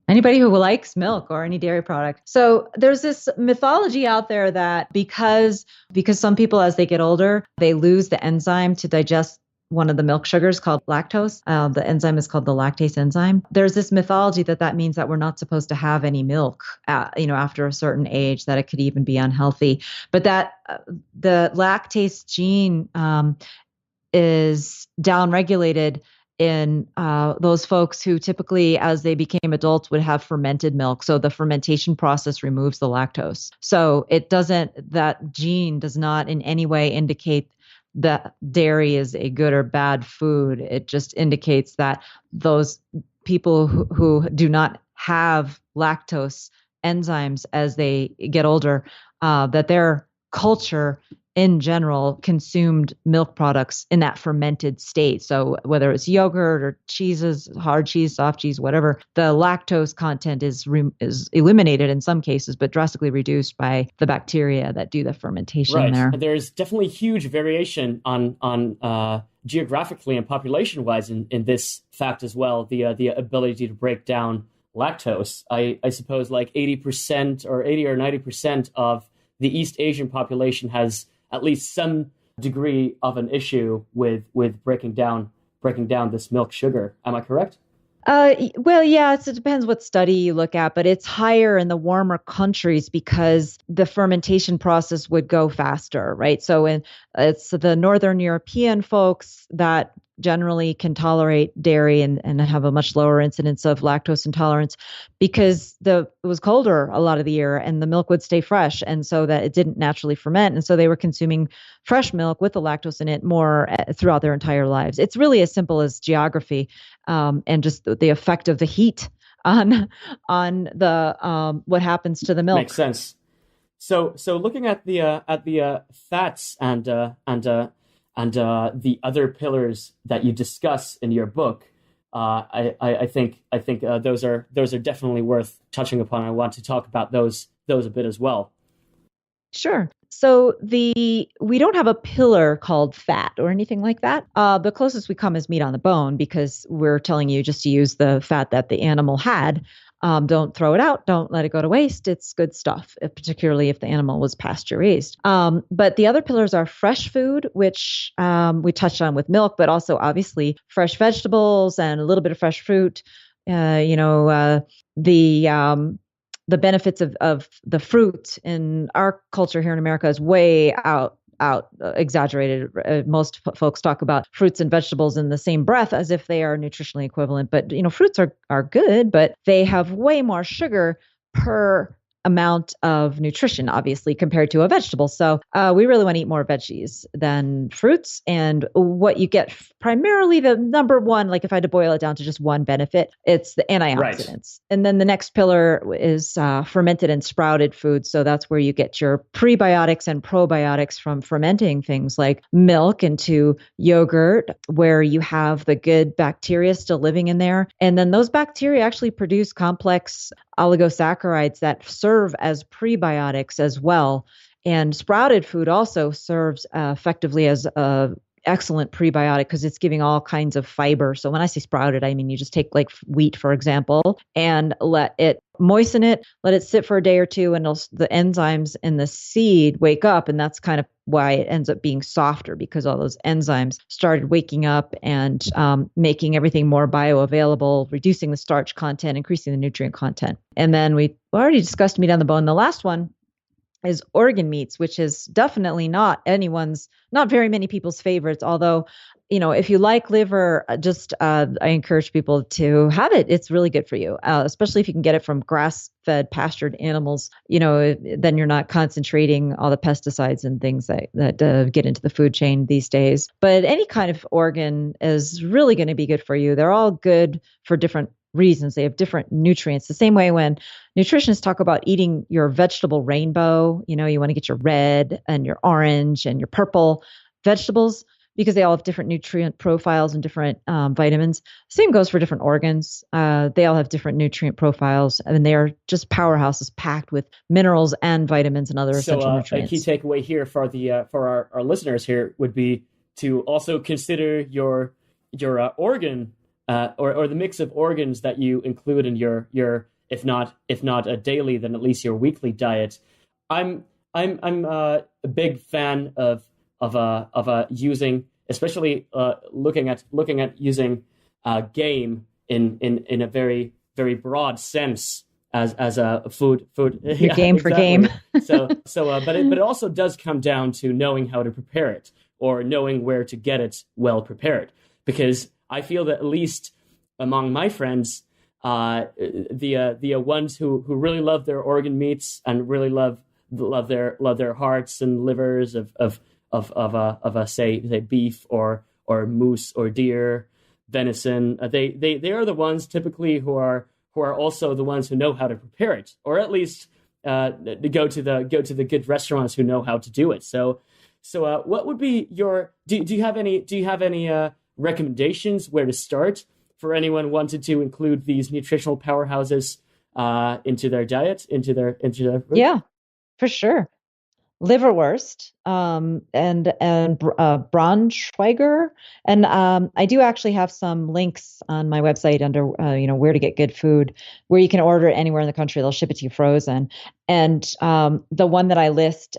Anybody who likes milk or any dairy product. So there's this mythology out there that because some people, as they get older, they lose the enzyme to digest one of the milk sugars called lactose. The enzyme is called the lactase enzyme. There's this mythology that means that we're not supposed to have any milk, after a certain age, that it could even be unhealthy. But that the lactase gene is downregulated in those folks who typically, as they became adults, would have fermented milk. So the fermentation process removes the lactose. So that gene does not in any way indicate that dairy is a good or bad food. It just indicates that those people who do not have lactose enzymes as they get older, that their culture in general consumed milk products in that fermented state. So whether it's yogurt or cheeses, hard cheese, soft cheese, whatever, the lactose content is eliminated in some cases, but drastically reduced by the bacteria that do the fermentation there. Right. There's definitely huge variation on geographically and population-wise in this fact as well, the ability to break down lactose. I suppose like 80% or 80 or 90% of the East Asian population has at least some degree of an issue with breaking down this milk sugar. Am I correct? Well, yeah, it depends what study you look at, but it's higher in the warmer countries because the fermentation process would go faster, right? So it's the Northern European folks that generally can tolerate dairy and have a much lower incidence of lactose intolerance because it was colder a lot of the year and the milk would stay fresh, and so that it didn't naturally ferment, and so they were consuming fresh milk with the lactose in it more throughout their entire lives. It's really as simple as geography and just the effect of the heat on the what happens to the milk. Makes sense. So looking at the fats and the other pillars that you discuss in your book, I think those are definitely worth touching upon. I want to talk about those a bit as well. Sure. So we don't have a pillar called fat or anything like that. The closest we come is meat on the bone because we're telling you just to use the fat that the animal had. Don't throw it out. Don't let it go to waste. It's good stuff, particularly if the animal was pasture raised. But the other pillars are fresh food, which we touched on with milk, but also obviously fresh vegetables and a little bit of fresh fruit. The benefits of the fruit in our culture here in America is way out exaggerated. Most folks talk about fruits and vegetables in the same breath as if they are nutritionally equivalent. But, fruits are good, but they have way more sugar per amount of nutrition, obviously, compared to a vegetable. So we really want to eat more veggies than fruits. And what you get primarily, the number one, like if I had to boil it down to just one benefit, it's the antioxidants. Right. And then the next pillar is fermented and sprouted foods. So that's where you get your prebiotics and probiotics from fermenting things like milk into yogurt, where you have the good bacteria still living in there. And then those bacteria actually produce complex oligosaccharides that serve as prebiotics as well. And sprouted food also serves effectively as a excellent prebiotic because it's giving all kinds of fiber. So when I say sprouted, I mean you just take like wheat, for example, and moisten it, let it sit for a day or two, and the enzymes in the seed wake up. And that's kind of why it ends up being softer, because all those enzymes started waking up and making everything more bioavailable, reducing the starch content, increasing the nutrient content. And then we already discussed meat on the bone. The last one is organ meats, which is definitely not very many people's favorites. Although, if you like liver, I encourage people to have it. It's really good for you, especially if you can get it from grass-fed, pastured animals. Then you're not concentrating all the pesticides and things that get into the food chain these days. But any kind of organ is really going to be good for you. They're all good for different reasons. They have different nutrients. The same way when nutritionists talk about eating your vegetable rainbow, you want to get your red and your orange and your purple vegetables because they all have different nutrient profiles and different vitamins. Same goes for different organs. They all have different nutrient profiles, and they are just powerhouses packed with minerals and vitamins and other essential nutrients. A key takeaway here for our listeners here would be to also consider your organ or the mix of organs that you include in your if not a daily, then at least your weekly diet. I'm a big fan of using, especially looking at using game in a very, very broad sense as a food. Yeah, game for game. But it also does come down to knowing how to prepare it or knowing where to get it well prepared, because I feel that at least among my friends, the ones who really love their organ meats and really love their hearts and livers of say beef or moose or deer, venison, they are the ones typically who are also the ones who know how to prepare it, or at least go to the good restaurants who know how to do it. So what would be your do you have any recommendations where to start for anyone wanted to include these nutritional powerhouses into their diet, into their food? Yeah, for sure. Liverwurst and Braunschweiger, and I do actually have some links on my website under where to get good food, where you can order it anywhere in the country. They'll ship it to you frozen. And the one that I list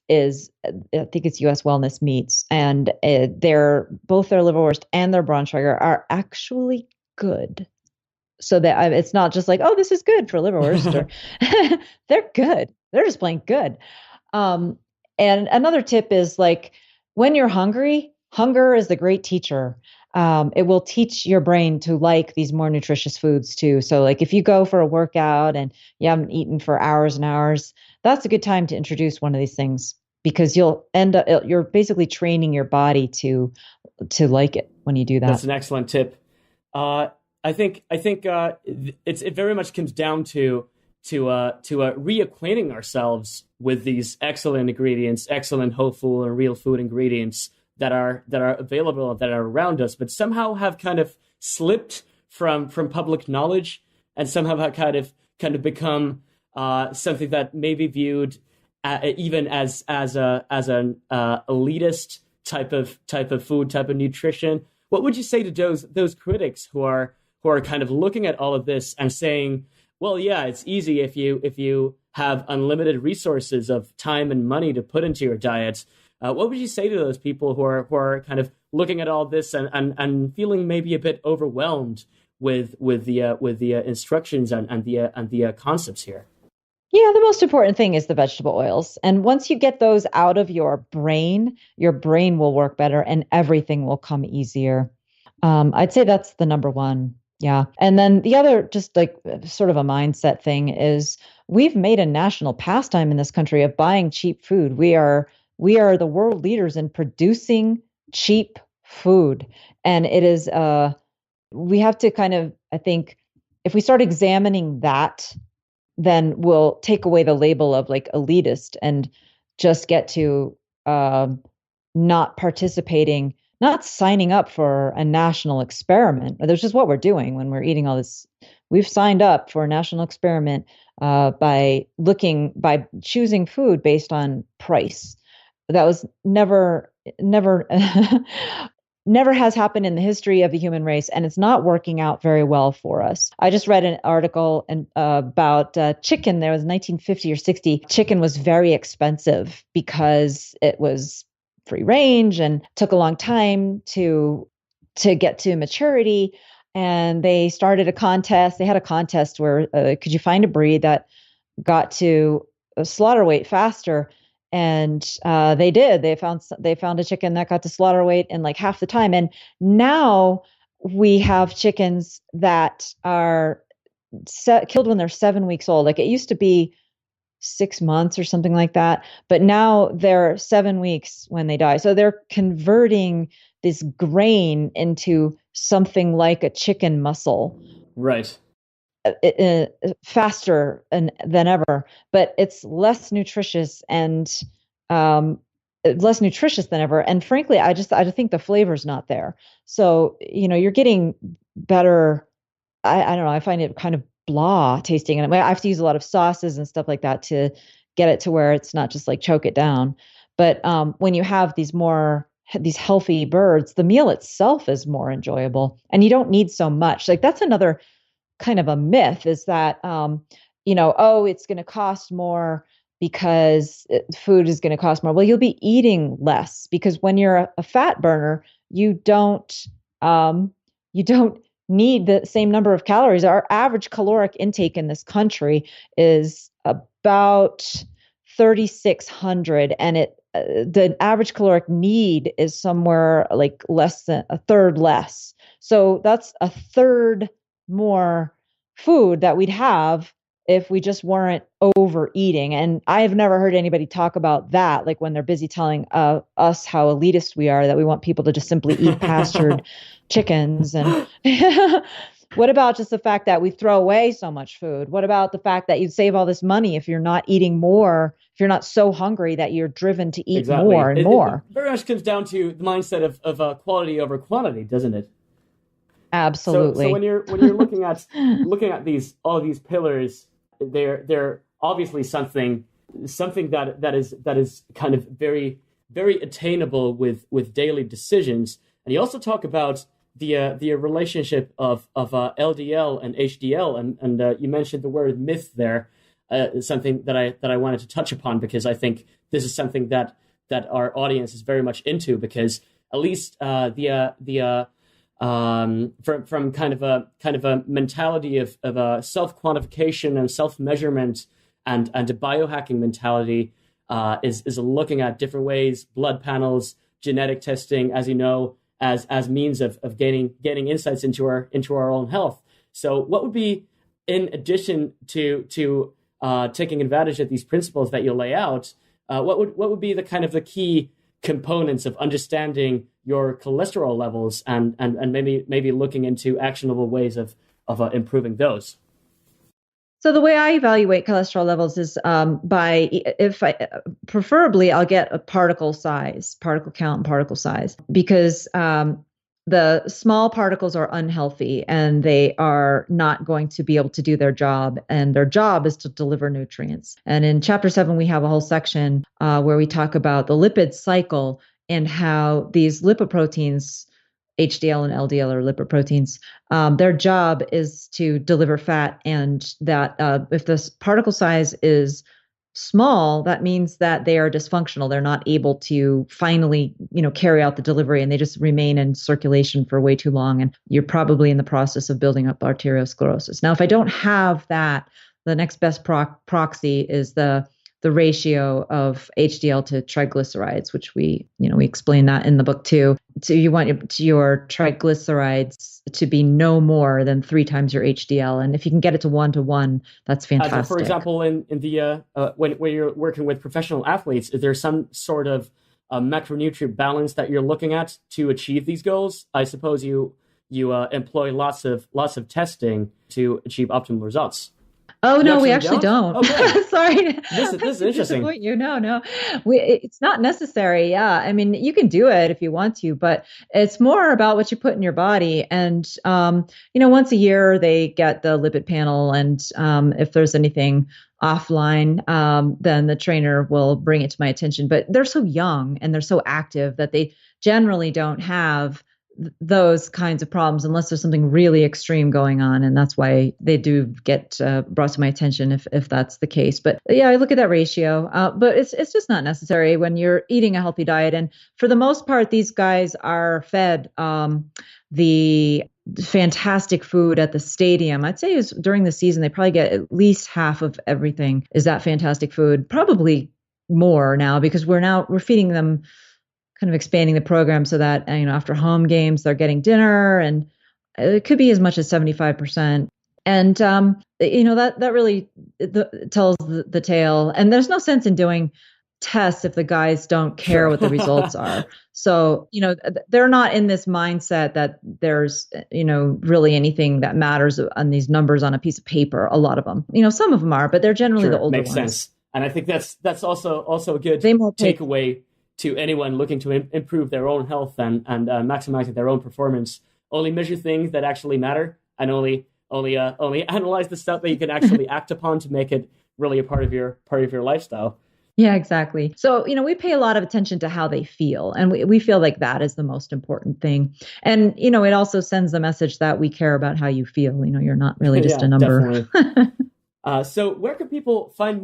is, I think it's U.S. Wellness Meats, and both their liverwurst and their Braunschweiger are actually good. So that it's not just like, oh, this is good for liverwurst. Or they're good. They're just plain good. And another tip is, like, when you're hungry, hunger is the great teacher. It will teach your brain to like these more nutritious foods too. So like if you go for a workout and you haven't eaten for hours and hours, that's a good time to introduce one of these things, because you're basically training your body to like it when you do that. That's an excellent tip. I think it very much comes down to reacquainting ourselves with these excellent ingredients, excellent whole food and real food ingredients that are available, that are around us, but somehow have kind of slipped from public knowledge, and somehow have kind of become something that may be viewed even as an elitist type of food, type of nutrition. What would you say to those critics who are kind of looking at all of this and saying, well, yeah, it's easy if you have unlimited resources of time and money to put into your diet? What would you say to those people who are kind of looking at all this and feeling maybe a bit overwhelmed with the instructions and the concepts here? Yeah, the most important thing is the vegetable oils. And once you get those out of your brain will work better and everything will come easier. I'd say that's the number one. Yeah. And then the other, just like sort of a mindset thing, is we've made a national pastime in this country of buying cheap food. We are the world leaders in producing cheap food. And it is we have to kind of, I think, if we start examining that, then we'll take away the label of like elitist and just get to not participating, not signing up for a national experiment. That's just what we're doing when we're eating all this. We've signed up for a national experiment by choosing food based on price. That was never never has happened in the history of the human race, and it's not working out very well for us. I just read an article about chicken. There was 1950 or 60. Chicken was very expensive because it was free range and took a long time to get to maturity. And they started a contest. They had a contest where could you find a breed that got to a slaughter weight faster? And they did. They found a chicken that got to slaughter weight in like half the time. And now we have chickens that are killed when they're 7 weeks old. Like it used to be 6 months or something like that, but now they're 7 weeks when they die. So they're converting this grain into something like a chicken muscle. Right. Faster than ever, but it's less nutritious and less nutritious than ever. And frankly, I think the flavor's not there. So, you're getting better. I don't know. I find it kind of blah tasting, and I have to use a lot of sauces and stuff like that to get it to where it's not just like choke it down. But when you have these healthy birds, the meal itself is more enjoyable, and you don't need so much. Like that's another kind of a myth, is that it's going to cost more because food is going to cost more. Well, you'll be eating less, because when you're a fat burner, you don't need the same number of calories. Our average caloric intake in this country is about 3,600, and the average caloric need is somewhere like less than a third less. So that's a third more food that we'd have if we just weren't overeating. And I've never heard anybody talk about that, like when they're busy telling us how elitist we are, that we want people to just simply eat pastured chickens. And what about just the fact that we throw away so much food? What about the fact that you'd save all this money if you're not eating more, if you're not so hungry that you're driven to eat more and more? It very much comes down to the mindset of quality over quantity, doesn't it? Absolutely. So when you're looking at all these pillars, they're obviously something that is kind of very, very attainable with daily decisions. And you also talk about the relationship of LDL and HDL, and you mentioned the word myth there, something that I wanted to touch upon, because I think this is something that our audience is very much into, because at least from kind of a mentality of a self-quantification and self-measurement and a biohacking mentality is looking at different ways, blood panels, genetic testing, as you know, as means of gaining insights into our own health. So what would be, in addition to taking advantage of these principles that you lay out, what would be the kind of the key components of understanding your cholesterol levels and maybe looking into actionable ways of improving those? So the way I evaluate cholesterol levels is preferably I'll get a particle count and particle size, because the small particles are unhealthy and they are not going to be able to do their job, and their job is to deliver nutrients. And in chapter 7, we have a whole section where we talk about the lipid cycle and how these lipoproteins, HDL and LDL are lipoproteins, their job is to deliver fat, and that if the particle size is small, that means that they are dysfunctional. They're not able to finally, carry out the delivery, and they just remain in circulation for way too long. And you're probably in the process of building up arteriosclerosis. Now, if I don't have that, the next best proxy is the ratio of HDL to triglycerides, which we explain that in the book too. So you want your triglycerides to be no more than 3 times your HDL, and if you can get it to 1-to-1, that's fantastic. For example, in the when you're working with professional athletes, is there some sort of macronutrient balance that you're looking at to achieve these goals? I suppose you employ lots of testing to achieve optimal results. Oh, no, we actually don't. Okay. Sorry. This is interesting. No. It's not necessary. Yeah. I mean, you can do it if you want to, but it's more about what you put in your body. And, once a year they get the lipid panel. And if there's anything offline, then the trainer will bring it to my attention. But they're so young and they're so active that they generally don't have those kinds of problems unless there's something really extreme going on, and that's why they do get brought to my attention if that's the case. But yeah, I look at that ratio, but it's just not necessary when you're eating a healthy diet. And for the most part, these guys are fed the fantastic food at the stadium. I'd say during the season they probably get at least half of everything is that fantastic food, probably more now, because we're feeding them, kind of expanding the program so that, after home games, they're getting dinner, and it could be as much as 75%. And, that really tells the tale. And there's no sense in doing tests if the guys don't care what the results are. So, they're not in this mindset that there's, really anything that matters on these numbers on a piece of paper. A lot of them, some of them are, but they're generally the older ones. Makes sense. And I think that's also a good takeaway to anyone looking to improve their own health and maximizing their own performance. Only measure things that actually matter, and only analyze the stuff that you can actually act upon to make it really a part of your lifestyle. Yeah, exactly. So, we pay a lot of attention to how they feel, and we feel like that is the most important thing. And, it also sends the message that we care about how you feel. You're not really just a number. So where can people find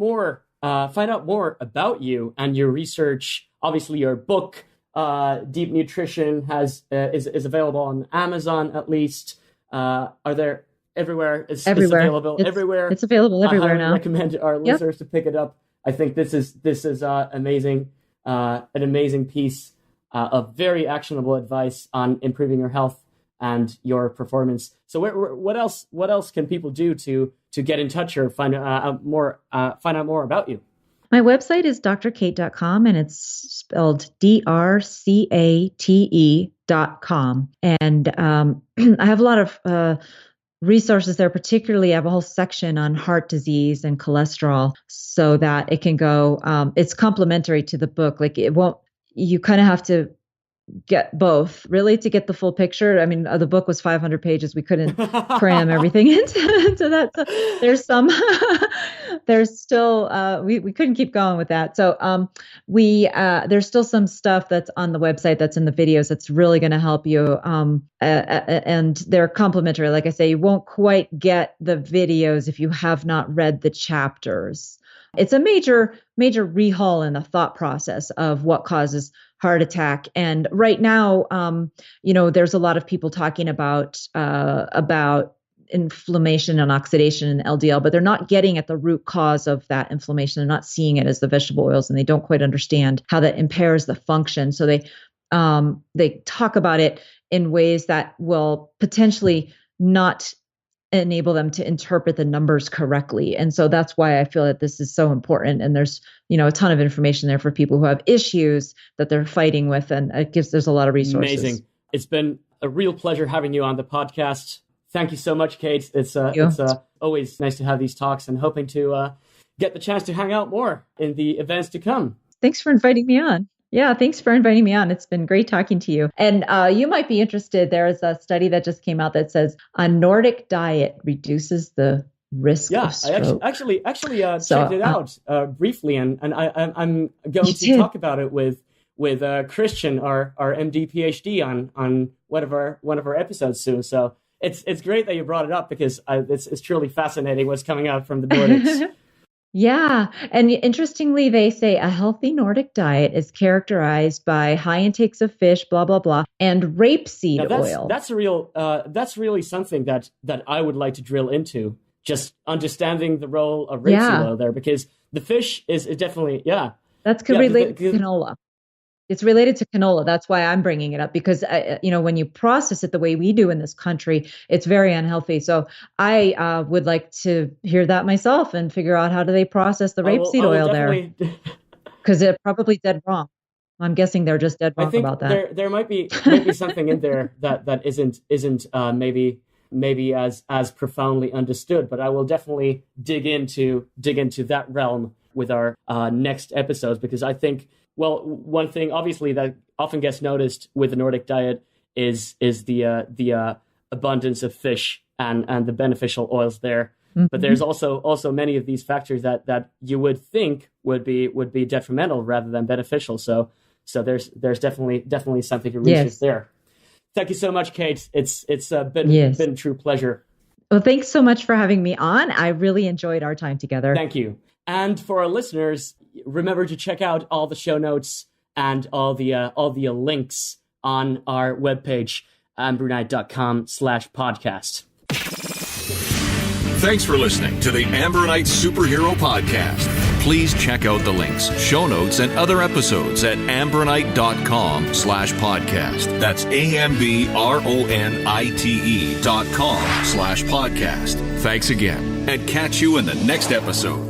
out more about you and your research? Obviously, your book, Deep Nutrition, is available on Amazon at least. Are there everywhere? It's available everywhere. It's available everywhere now. I recommend our listeners to pick it up. I think this is amazing, an amazing piece of very actionable advice on improving your health and your performance. So, what else can people do to get in touch or find out more about you? My website is drcate.com, and it's spelled DRCATE.com. And I have a lot of resources there. Particularly, I have a whole section on heart disease and cholesterol, so that it can go, it's complementary to the book. Like, you kind of have to get both really to get the full picture. I mean, the book was 500 pages. We couldn't cram everything into that. So there's still, we couldn't keep going with that. So there's still some stuff that's on the website that's in the videos that's really going to help you. And they're complementary. Like I say, you won't quite get the videos if you have not read the chapters. It's a major rehaul in the thought process of what causes heart attack. And right now, there's a lot of people talking about inflammation and oxidation in LDL, but they're not getting at the root cause of that inflammation. They're not seeing it as the vegetable oils, and they don't quite understand how that impairs the function. So they talk about it in ways that will potentially not enable them to interpret the numbers correctly. And so that's why I feel that this is so important. And there's, a ton of information there for people who have issues that they're fighting with. And there's a lot of resources. Amazing. It's been a real pleasure having you on the podcast. Thank you so much, Cate. It's always nice to have these talks, and hoping to get the chance to hang out more in the events to come. Thanks for inviting me on. Yeah, thanks for inviting me on. It's been great talking to you. And you might be interested. There is a study that just came out that says a Nordic diet reduces the risk of stroke. I actually checked it out briefly, and I'm going to talk about it with Christian, our MD PhD, on one of our episodes soon. So it's great that you brought it up, because it's truly fascinating what's coming out from the Nordics. Yeah. And interestingly, they say a healthy Nordic diet is characterized by high intakes of fish, blah, blah, blah, and rapeseed oil. That's really something that I would like to drill into. just understanding the role of rapeseed oil there, because the fish is definitely, That's related to canola. It's related to canola. That's why I'm bringing it up, because when you process it the way we do in this country, it's very unhealthy. So I would like to hear that myself and figure out how do they process the rapeseed oil there, because they're probably dead wrong. I'm guessing they're just dead wrong about that. There might be something in there that isn't maybe as profoundly understood, but I will definitely dig into that realm with our next episodes, because I think, well, one thing obviously that often gets noticed with the Nordic diet is the abundance of fish and the beneficial oils there. Mm-hmm. But there's also many of these factors that you would think would be detrimental rather than beneficial. So there's definitely something to research there. Thank you so much, Cate. It's been a true pleasure. Well, thanks so much for having me on. I really enjoyed our time together. Thank you. And for our listeners, remember to check out all the show notes and all the links on our webpage, ambronite.com/podcast. Thanks for listening to the Ambronite Superhero Podcast. Please check out the links, show notes, and other episodes at ambronite.com/podcast. That's AMBRONITE.com/podcast. Thanks again, and catch you in the next episode.